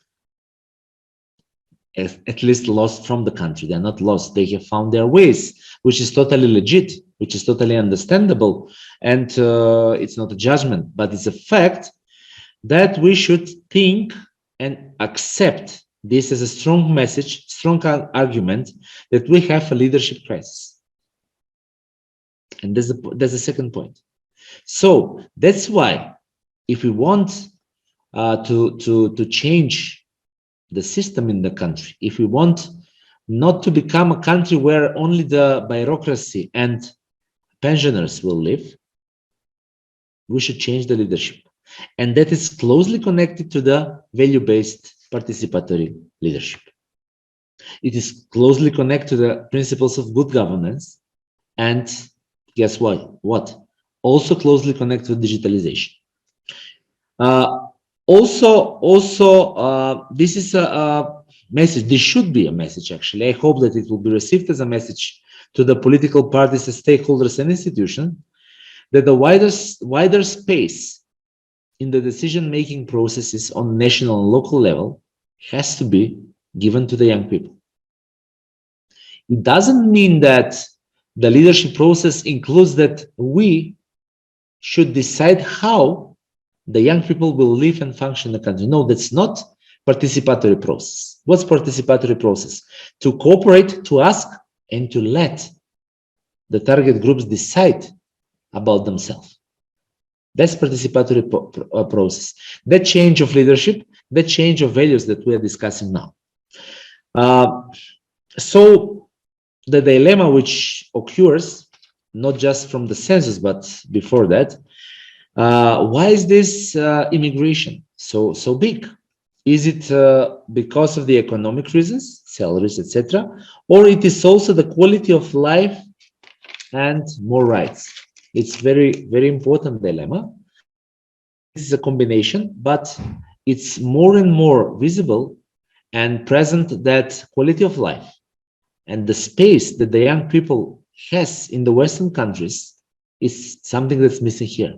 at least lost from the country. They're not lost. They have found their ways, which is totally legit, which is totally understandable. And it's not a judgment, but it's a fact that we should think and accept this as a strong message, strong argument that we have a leadership crisis. And there's the second point. So that's why if we want to change the system in the country, if we want not to become a country where only the bureaucracy and pensioners will live, we should change the leadership. And that is closely connected to the value-based participatory leadership. It is closely connected to the principles of good governance, and guess what? Also closely connected to digitalization. This is a message. This should be a message, actually. I hope that it will be received as a message to the political parties, the stakeholders, and institutions, that the wider space in the decision-making processes on national and local level has to be given to the young people. It doesn't mean that the leadership process includes that we should decide how the young people will live and function in the country. No, that's not participatory process. What's participatory process? To cooperate, to ask, and to let the target groups decide about themselves. That's participatory process. That change of leadership, that change of values that we are discussing now. So the dilemma which occurs, not just from the census, but before that, why is this immigration so big? Is it because of the economic reasons, salaries, etc., or it is also the quality of life and more rights. It's very, very important dilemma. This is a combination, but it's more and more visible and present that quality of life and the space that the young people has in the Western countries is something that's missing here.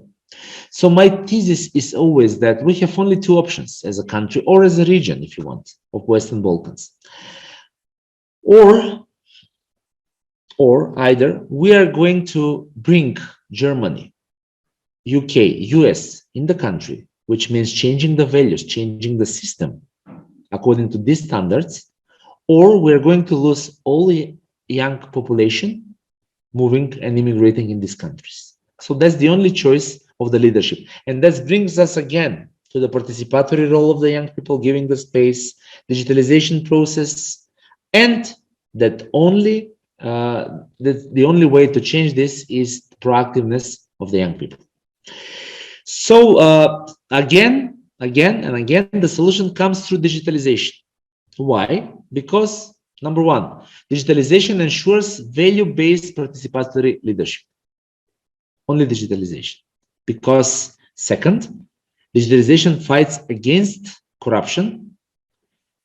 So my thesis is always that we have only two options as a country or as a region, if you want, of Western Balkans. Or either we are going to bring Germany, UK, US in the country, which means changing the values, changing the system according to these standards, or we're going to lose all the young population moving and immigrating in these countries. So that's the only choice of the leadership. And that brings us again to the participatory role of the young people, giving the space, digitalization process, and that only the only way to change this is proactiveness of the young people. So again, the solution comes through digitalization. Why? Because number one, digitalization ensures value-based participatory leadership. Only digitalization. Because second, digitalization fights against corruption,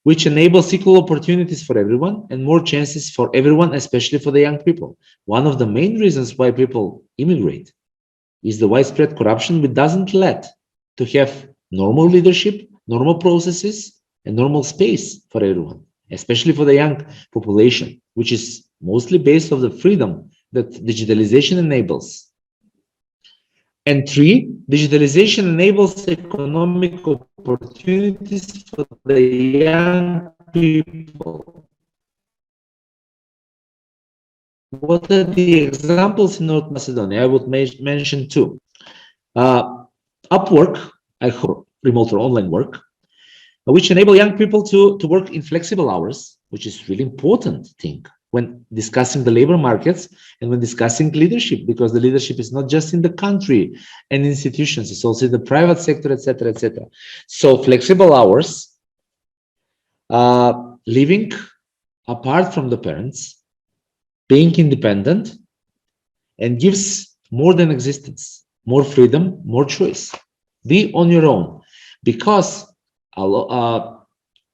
which enables equal opportunities for everyone and more chances for everyone, especially for the young people. One of the main reasons why people immigrate is the widespread corruption, which doesn't let to have normal leadership, normal processes, and normal space for everyone, especially for the young population, which is mostly based on the freedom that digitalization enables. And three, digitalization enables economic opportunities for the young people. What are the examples in North Macedonia? I would mention two. Upwork, I hope, remote or online work, which enable young people to work in flexible hours, which is really important thing when discussing the labor markets and when discussing leadership, because the leadership is not just in the country and institutions, it's also in the private sector, etc., etc. So flexible hours, living apart from the parents, being independent, and gives more than existence, more freedom, more choice. Be on your own, because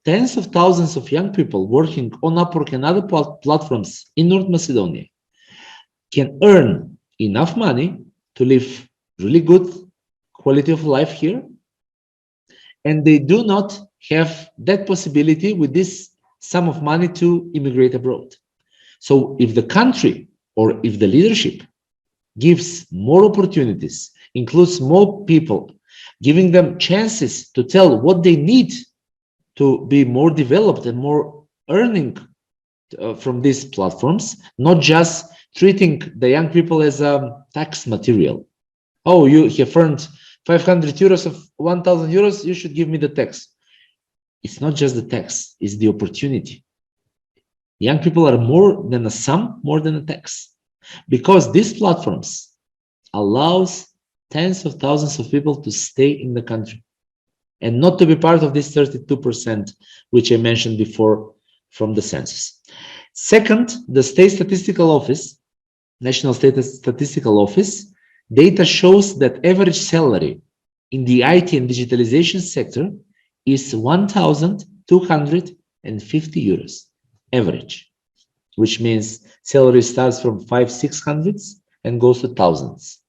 tens of thousands of young people working on Upwork and other platforms in North Macedonia can earn enough money to live really good quality of life here, and they do not have that possibility with this sum of money to immigrate abroad. So if the country or if the leadership gives more opportunities, includes more people, giving them chances to tell what they need to be more developed and more earning from these platforms, not just treating the young people as a tax material. Oh, you have earned 500 euros of 1,000 euros, you should give me the tax. It's not just the tax, it's the opportunity. Young people are more than a sum, more than a tax, because these platforms allows tens of thousands of people to stay in the country and not to be part of this 32%, which I mentioned before from the census. Second, the State Statistical Office, National State Statistical Office, data shows that average salary in the IT and digitalization sector is 1,250 euros average, which means salary starts from 500-600 and goes to thousands.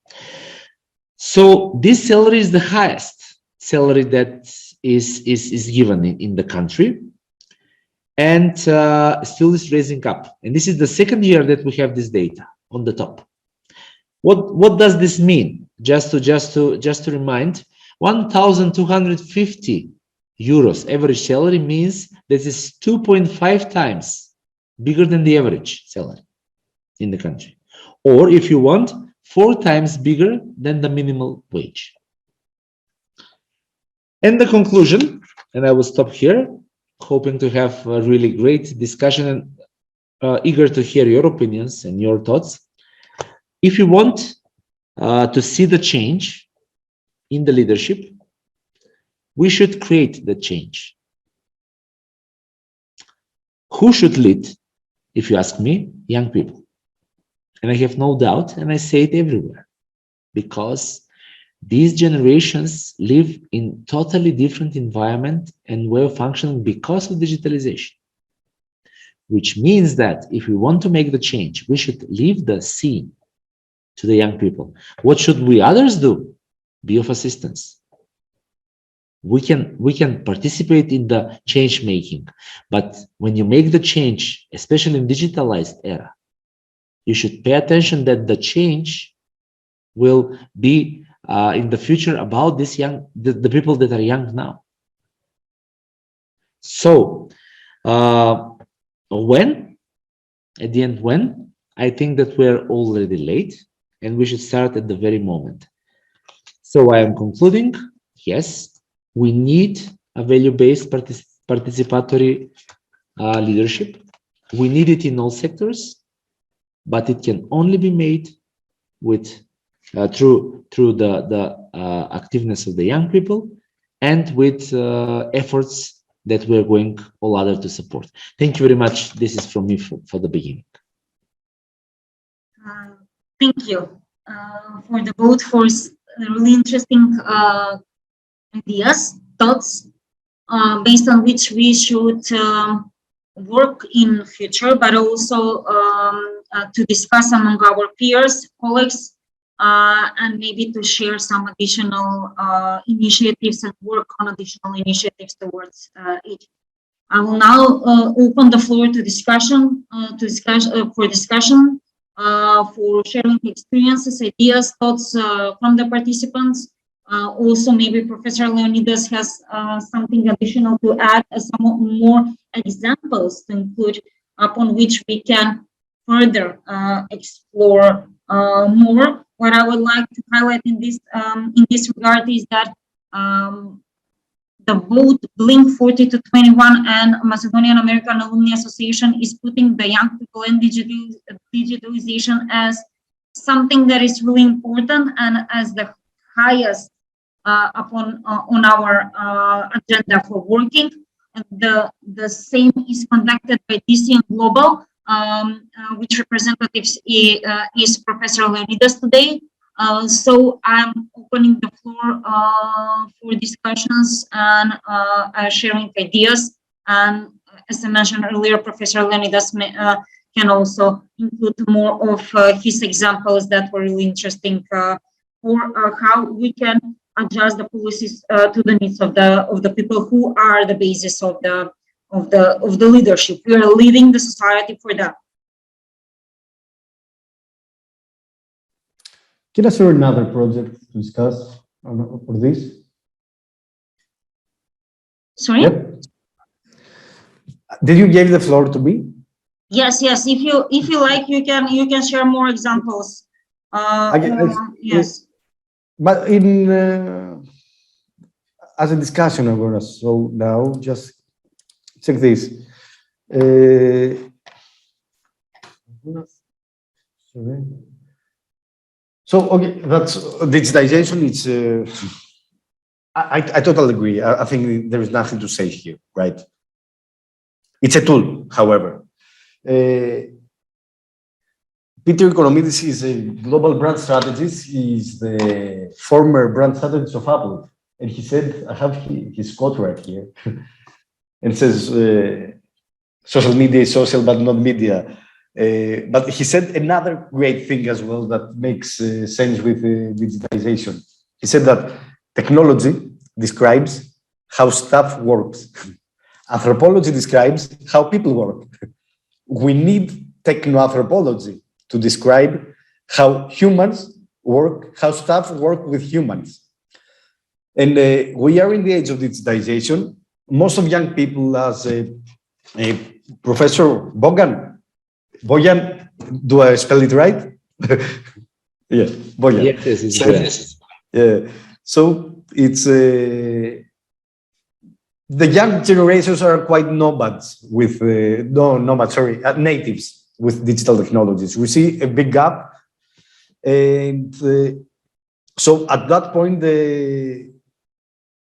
So this salary is the highest salary that is given in the country, and still is raising up. And this is the second year that we have this data on the top. What does this mean? Just to remind, 1,250 euros average salary means this is 2.5 times bigger than the average salary in the country, or if you want, 4 times bigger than the minimum wage. And the conclusion, and I will stop here, hoping to have a really great discussion and eager to hear your opinions and your thoughts. If you want to see the change in the leadership, we should create the change. Who should lead? If you ask me, young people. And I have no doubt, and I say it everywhere, because these generations live in totally different environment and way of functioning because of digitalization. Which means that if we want to make the change, we should leave the scene to the young people. What should we others do? Be of assistance. We can participate in the change making, but when you make the change, especially in digitalized era, you should pay attention that the change will be in the future about this young, the people that are young now. So when, at the end, when, I think that we're already late and we should start at the very moment. So I am concluding, yes, we need a value-based participatory leadership. We need it in all sectors, but it can only be made with through the activeness of the young people and with efforts that we're going all other to support. Thank you very much. This is from me for the beginning. Thank you for the both for really interesting ideas, thoughts, based on which we should work in future, but also to discuss among our peers, colleagues, and maybe to share some additional initiatives and work on additional initiatives towards it. I will now open the floor to discussion, for discussion, for sharing experiences, ideas, thoughts from the participants. Also, maybe Professor Leonidas has something additional to add, some more examples to include upon which we can further explore more. What I would like to highlight in this regard is that the both Blink 40 to 21 and Macedonian American Alumni Association is putting the young people and digitalization as something that is really important and as the highest on our agenda for working. The same is conducted by DC and Global, which representatives is Professor Leonidas today. So I'm opening the floor for discussions and sharing ideas. And as I mentioned earlier, Professor Leonidas can also include more of his examples that were really interesting for how we can adjust the policies to the needs of the people who are the basis of the leadership. We are leading the society for that. Can I share another project to discuss for this? Sorry? Yep. Did you give the floor to me? Yes. If you like, you can share more examples. Yes. But in as a discussion, I'm gonna so now just check this. Sorry. So okay, that's digitization. It's I totally agree. I think there is nothing to say here, right? It's a tool, however. Peter Economidis is a global brand strategist. He's the former brand strategist of Apple. And he said, I have his quote right here. And it says, social media is social, but not media. But he said another great thing as well that makes sense with digitization. He said that technology describes how stuff works. Anthropology describes how people work. We need techno-anthropology to describe how humans work, how stuff work with humans. And we are in the age of digitization. Most of young people, as Professor Bojan, do I spell it right? Yeah, Bojan. Yes, it's correct. Yeah. So it's the young generations are quite nomads with natives with digital technologies. We see a big gap, and so at that point, the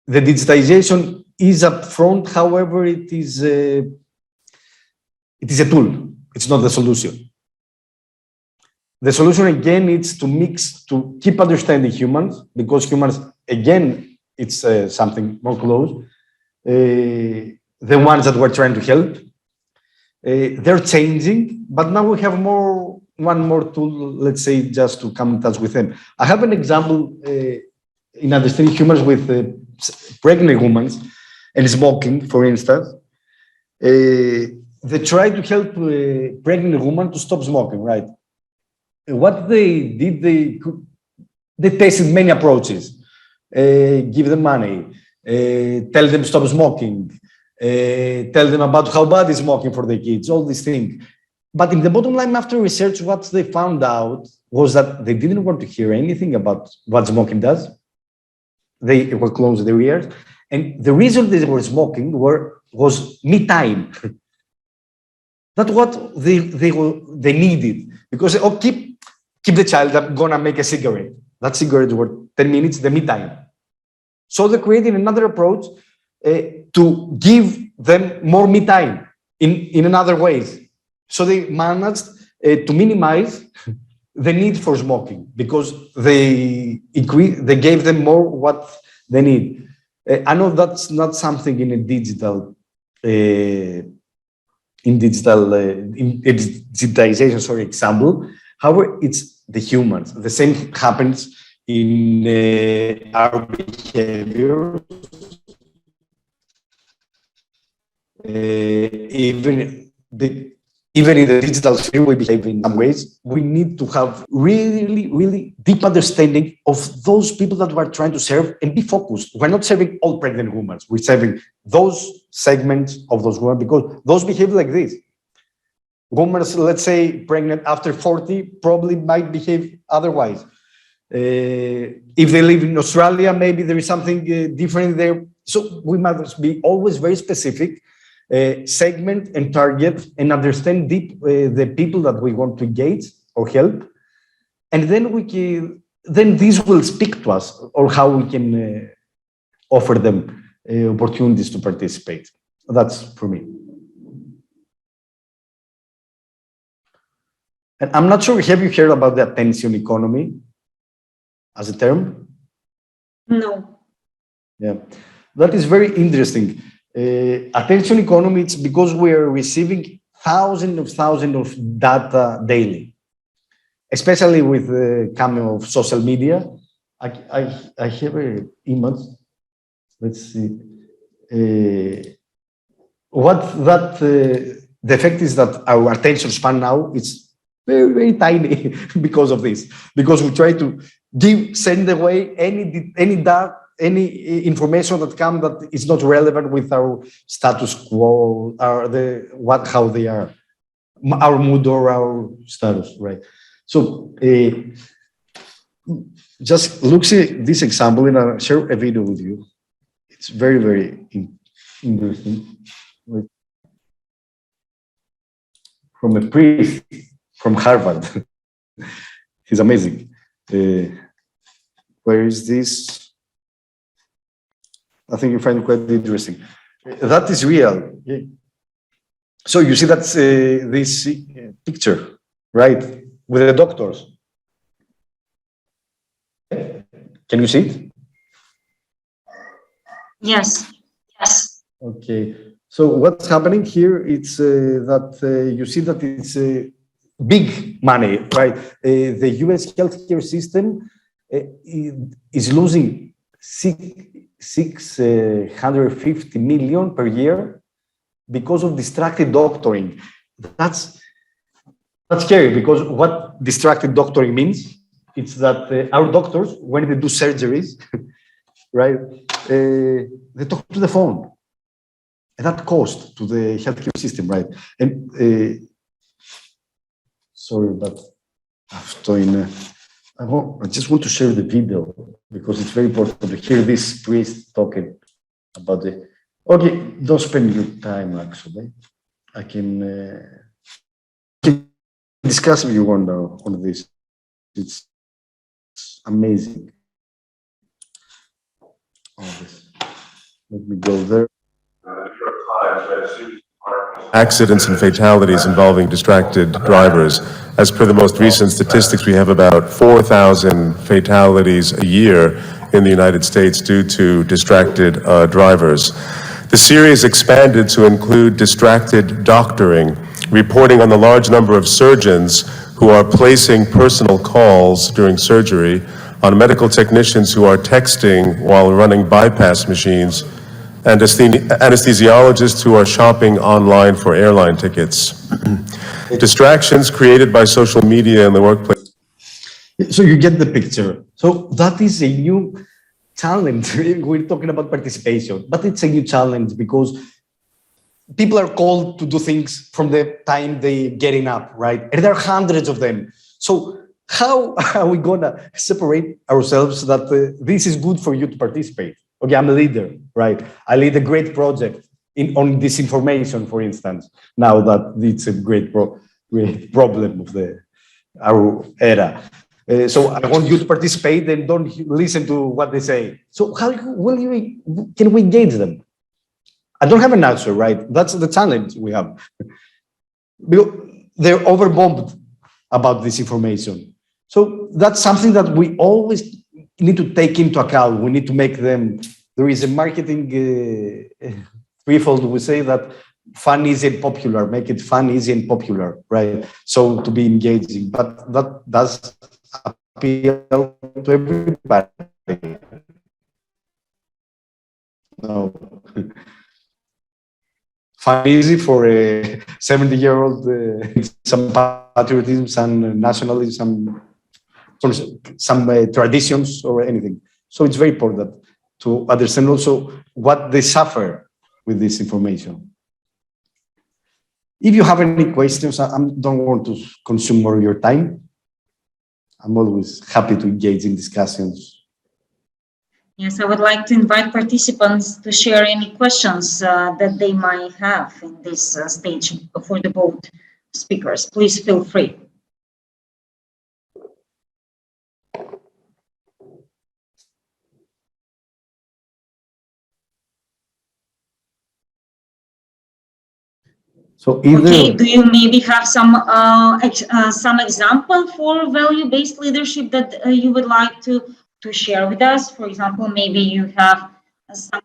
digitization is up front. However, it is a tool. It's not the solution. The solution again is to mix, to keep understanding humans, because humans, again, it's something more close. The ones that we're trying to help, they're changing, but now we have one more tool, let's say, just to come in touch with them. I have an example in understanding humans with pregnant women and smoking, for instance. They try to help pregnant women to stop smoking, right? What they did, they tested many approaches. Give them money, tell them stop smoking, tell them about how bad is smoking for the kids, all these things. But in the bottom line, after research, what they found out was that they didn't want to hear anything about what smoking does. They were closed their ears. And the reason they were smoking was me time. That's what they needed. Because, oh, keep the child, I'm gonna make a cigarette. That cigarette was 10 minutes, the me time. So they created another approach to give them more me time in another ways. So they managed to minimize the need for smoking because they gave them more what they need. I know that's not something in a digital, digitization, sorry, example. However, it's the humans. The same happens in our behavior. Even in the digital sphere, we behave in some ways. We need to have really, really deep understanding of those people that we're trying to serve and be focused. We're not serving all pregnant women. We're serving those segments of those women because those behave like this. Women, let's say, pregnant after 40 probably might behave otherwise. If they live in Australia, maybe there is something different there. So we must be always very specific, segment and target, and understand deep the people that we want to engage or help, and then then this will speak to us or how we can offer them opportunities to participate. That's for me. And I'm not sure, have you heard about the attention economy as a term? No. Yeah, that is very interesting. Attention economy, it's because we are receiving thousands of data daily, especially with the coming of social media. I have an image. Let's see. The effect is that our attention span now is very, very tiny because of this. Because we try to send away any information that comes that is not relevant with our status quo, how they are, our mood or our status, right? So just look at this example and I'll share a video with you. It's very, very interesting. From a priest from Harvard. He's amazing. Where is this? I think you find it quite interesting. That is real. So you see that's this picture, right? With the doctors. Can you see it? Yes. Yes. Okay. So what's happening here? It's that you see that it's big money, right? The US healthcare system is losing 650 million per year because of distracted doctoring. That's scary because what distracted doctoring means, it's that our doctors, when they do surgeries, right, they talk to the phone. And that cost to the healthcare system, right? And sorry, but I just want to share the video because it's very important to hear this priest talking about the. Okay, don't spend your time. Actually, I can discuss if you want on this. It's amazing. All this. Let me go there. New York Times read Civic article accidents and fatalities involving distracted drivers. As per the most recent statistics, we have about 4,000 fatalities a year in the United States due to distracted drivers. The series expanded to include distracted doctoring, reporting on the large number of surgeons who are placing personal calls during surgery, on medical technicians who are texting while running bypass machines, and anesthesiologists who are shopping online for airline tickets. Distractions created by social media in the workplace. So you get the picture. So that is a new challenge. We're talking about participation, but it's a new challenge because people are called to do things from the time they getting up, right? And there are hundreds of them. So how are we gonna separate ourselves that this is good for you to participate? Okay, I'm a leader, right? I lead a great project on disinformation, for instance. Now that it's a great problem of our era. So I want you to participate and don't listen to what they say. So how can we engage them? I don't have an answer, right? That's the challenge we have. They're overbombed about this information. So that's something that we always need to take into account. We need to make them, there is a marketing threefold, we say that fun, easy, and popular, make it fun, easy, and popular, right? So to be engaging, but that does appeal to everybody. No. Fun, easy for a 70-year-old, some patriotism, some nationalism, some traditions or anything. So it's very important to understand also what they suffer with this information. If you have any questions, I don't want to consume more of your time. I'm always happy to engage in discussions. Yes, I would like to invite participants to share any questions that they might have in this stage for the both speakers. Please feel free. So either, okay, do you maybe have some example for value-based leadership that you would like to share with us? For example, maybe you have some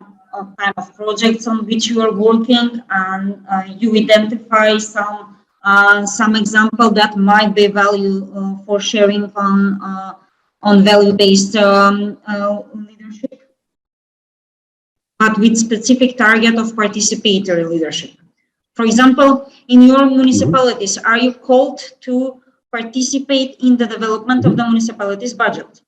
kind of projects on which you are working and you identify some example that might be value for sharing on value-based leadership, but with specific target of participatory leadership. For example, in your municipalities, are you called to participate in the development of the municipality's budget?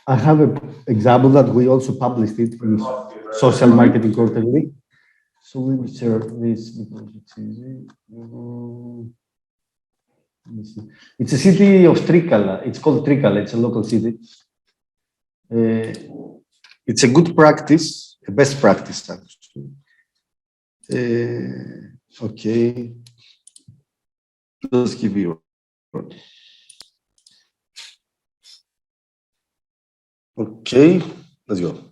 I have an example that we also published it in Social Marketing Quarterly. So we will share this because it's easy. It's a city of Trikala. It's called Trikala. It's a local city. It's a good practice, a best practice actually. Okay. Let's give you. Okay, let's go.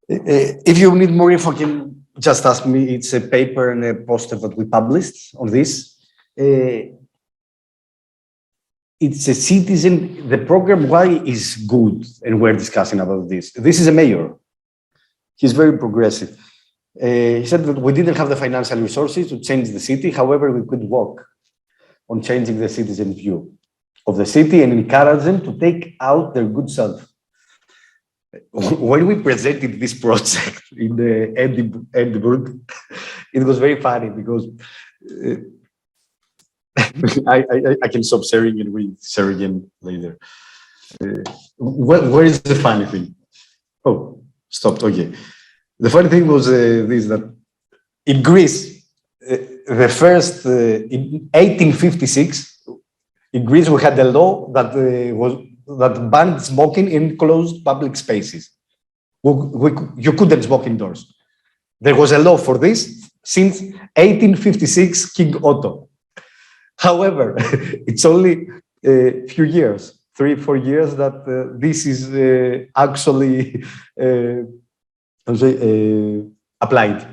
If you need more info, you can just ask me. It's a paper and a poster that we published on this. It's a citizen, the program why is good, and we're discussing about this. This is a mayor. He's very progressive. He said that we didn't have the financial resources to change the city. However, we could work on changing the citizen view of the city and encourage them to take out their good self. When we presented this project in the Edinburgh, it was very funny because I can stop sharing and we share again later. Where is the funny thing? Oh, stopped. Okay. The funny thing was this, that in Greece, the first, in 1856, in Greece, we had a law that that banned smoking in closed public spaces. You couldn't smoke indoors. There was a law for this since 1856, King Otto. However, it's only a few years, 3-4 years, that this is actually applied.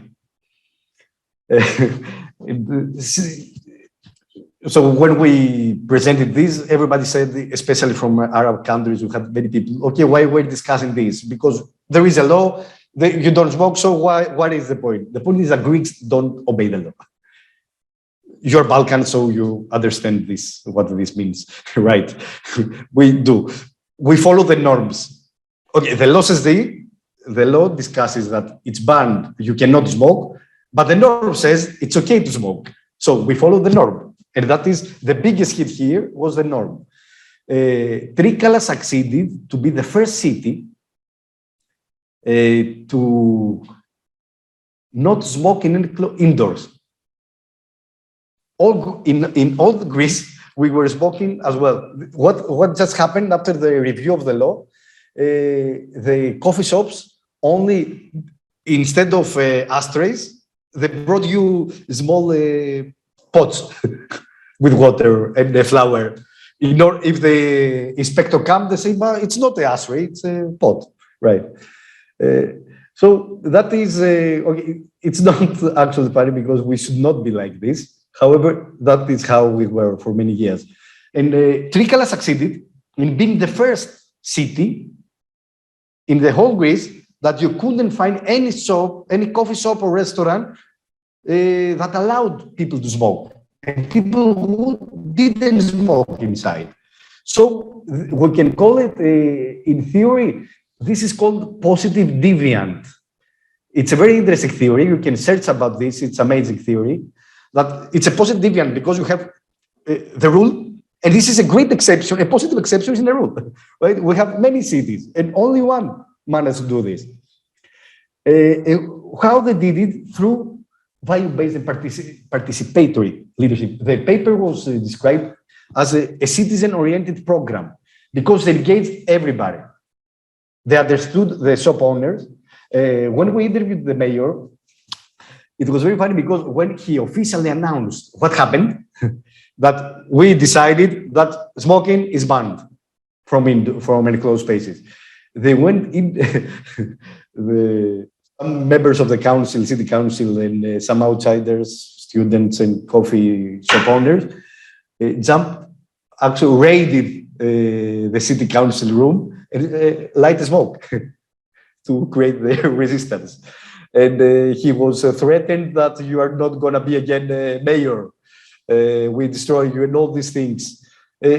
So when we presented this, everybody said, especially from Arab countries, we had many people, okay, why we're discussing this? Because there is a law, you don't smoke, so what is the point? The point is that Greeks don't obey the law. You're Balkan, so you understand this, what this means, right? We do. We follow the norms. Okay, the law says the law discusses that it's banned, you cannot smoke, but the norm says it's okay to smoke. So we follow the norm. And that is the biggest hit here was the norm. Trikala succeeded to be the first city to not smoke indoors. In all Greece, we were smoking as well. What just happened after the review of the law? The coffee shops only, instead of ashtrays, they brought you small pots with water and a flower. If the inspector comes, they say, but it's not the ashtray, it's a pot, right? So that is, okay, it's not actually funny because we should not be like this. However, that is how we were for many years. And Trikala succeeded in being the first city in the whole Greece that you couldn't find any shop, any coffee shop or restaurant that allowed people to smoke. And people who didn't smoke inside. So we can call it, in theory, this is called positive deviant. It's a very interesting theory. You can search about this. It's amazing theory. That it's a positive deviant because you have the rule, and this is a great exception. A positive exception is in the rule, right? We have many cities, and only one managed to do this. How they did it? Through value-based and participatory leadership. The paper was described as a citizen-oriented program because they engaged everybody. They understood the shop owners. When we interviewed the mayor, it was very funny because when he officially announced what happened, that we decided that smoking is banned from enclosed spaces. They went in, some members of the council, city council, and some outsiders, students and coffee shop owners, actually raided the city council room and light a smoke to create the resistance. And he was threatened that you are not going to be again mayor. We destroy you and all these things.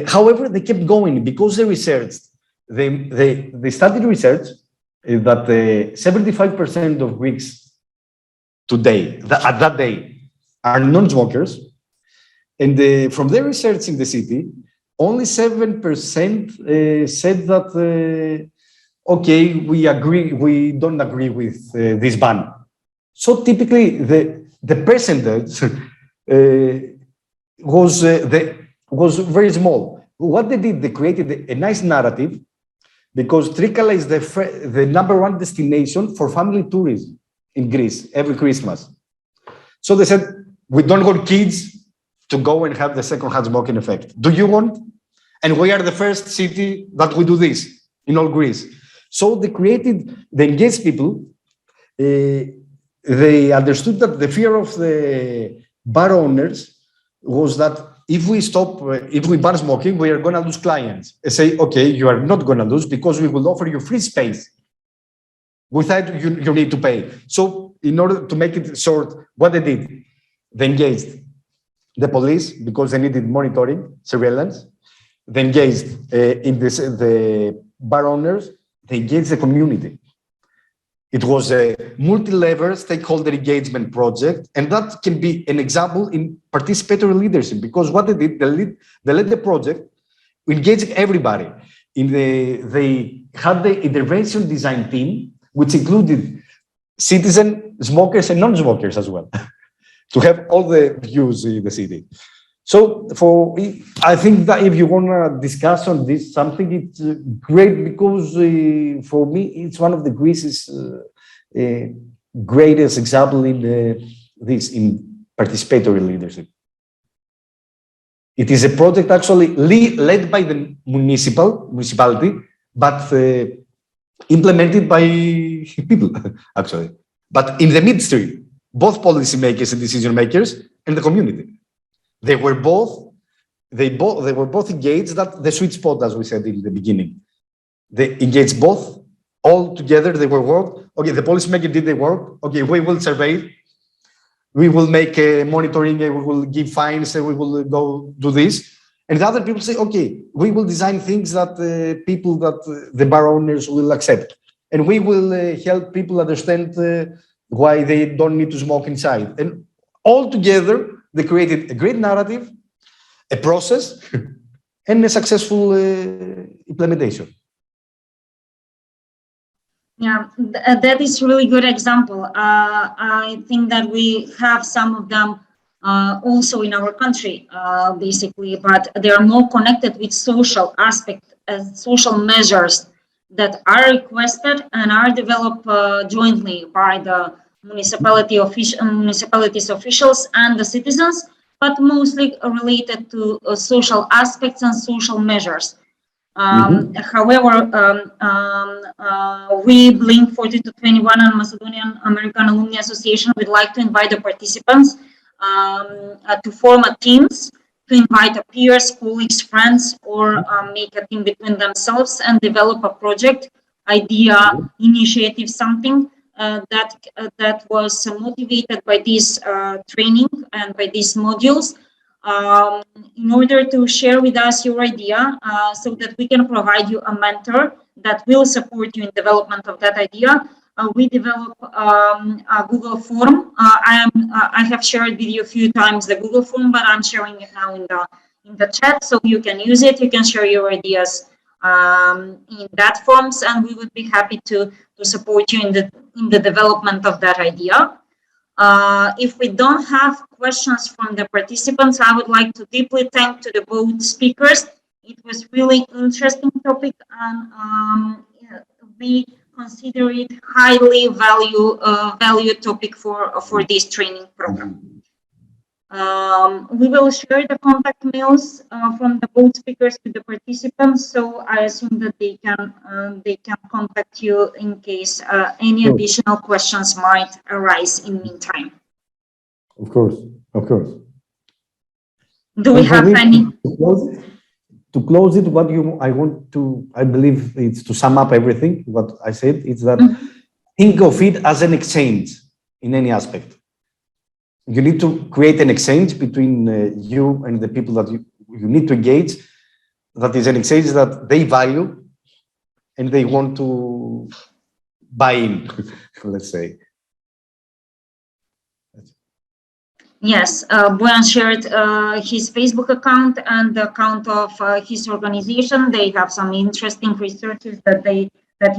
However, they kept going because they researched. They started research that 75% of Greeks today, at that day, are non-smokers. And from their research in the city, only 7% said that, okay, we don't agree with this ban. So typically, the percentage was very small. What they did, they created a nice narrative because Trikala is the #1 destination for family tourism in Greece every Christmas. So they said, we don't want kids to go and have the second-hand smoking effect. Do you want? And we are the first city that we do this in all Greece. So they engaged people. They understood that the fear of the bar owners was that if we ban smoking, we are going to lose clients. They say, okay, you are not going to lose because we will offer you free space without you need to pay. So in order to make it short, what they did, they engaged the police because they needed monitoring, surveillance. They engaged the bar owners. They engaged the community. It was a multi-level stakeholder engagement project, and that can be an example in participatory leadership because what they did, they led the project, engaging everybody. They had the intervention design team, which included citizen smokers and non-smokers as well, to have all the views in the city. So I think that if you want to discuss on this, something it's great because for me, it's one of the Greece's greatest example in participatory leadership. It is a project actually led by the municipality, but implemented by people, actually. But in the midstream, both policymakers and decision makers and the community. They were both engaged. That the sweet spot, as we said in the beginning. They engaged both all together. They were work. Okay, the policymaker did the work. Okay, we will survey. We will make monitoring. We will give fines. We will go do this. And the other people say, okay, we will design things that people that the bar owners will accept, and we will help people understand why they don't need to smoke inside. And all together, they created a great narrative, a process, and a successful implementation. Yeah, that is really good example. I think that we have some of them also in our country, basically, but they are more connected with social aspect and social measures that are requested and are developed jointly by the municipalities officials and the citizens, but mostly related to social aspects and social measures. However, we Blink 4221 and Macedonian American Alumni Association would like to invite the participants to form a teams, to invite peers, colleagues, friends, or make a team between themselves and develop a project, idea, initiative, something that was motivated by this training and by these modules, in order to share with us your idea, so that we can provide you a mentor that will support you in development of that idea. We develop a Google form. I have shared with you a few times the Google form, but I'm sharing it now in the chat, so you can use it. You can share your ideas in that forms, and we would be happy to support you in the development of that idea. If we don't have questions from the participants, I would like to deeply thank to the both speakers. It was really interesting topic, and we consider it highly value topic for this training program. We will share the contact mails from the both speakers with the participants, so I assume that they can contact you in case any additional questions might arise in meantime. Of course. Do we have any? To close it, I believe it's to sum up everything, what I said, it's that think of it as an exchange in any aspect. You need to create an exchange between you and the people that you need to engage. That is an exchange that they value and they want to buy in, let's say. Yes, Bojan shared his Facebook account and the account of his organization. They have some interesting researches that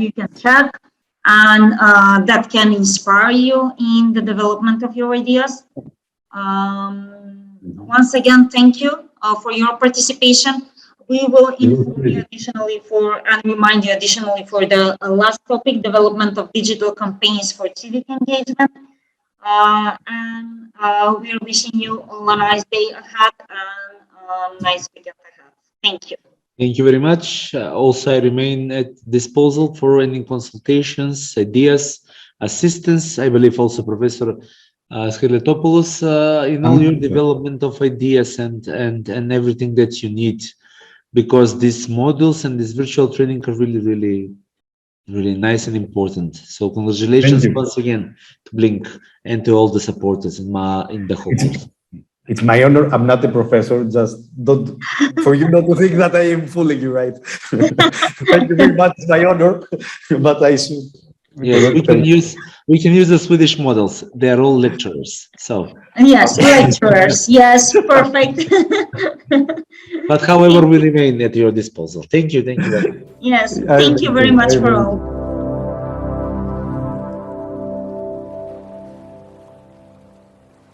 you can check, and that can inspire you in the development of your ideas. Once again, thank you for your participation. We will inform you additionally and remind you additionally for the last topic, development of digital campaigns for civic engagement. And we're wishing you all a nice day ahead and a nice weekend ahead. Thank you. Thank you very much. Also, I remain at disposal for any consultations, ideas, assistance. I believe also Professor Skeletopoulos in all your development of ideas and everything that you need, because these modules and this virtual training are really nice and important. So congratulations once again to Blink and to all the supporters in the whole course. It's my honor. I'm not a professor. Just don't, for you not to think that I am fooling you, right? Thank you very much. It's my honor, but I should. Yes, we can use the Swedish models. They are all lecturers. So yes, lecturers. Yes, perfect. But however, we remain at your disposal. Thank you. Thank you. Yes, thank you very much for all.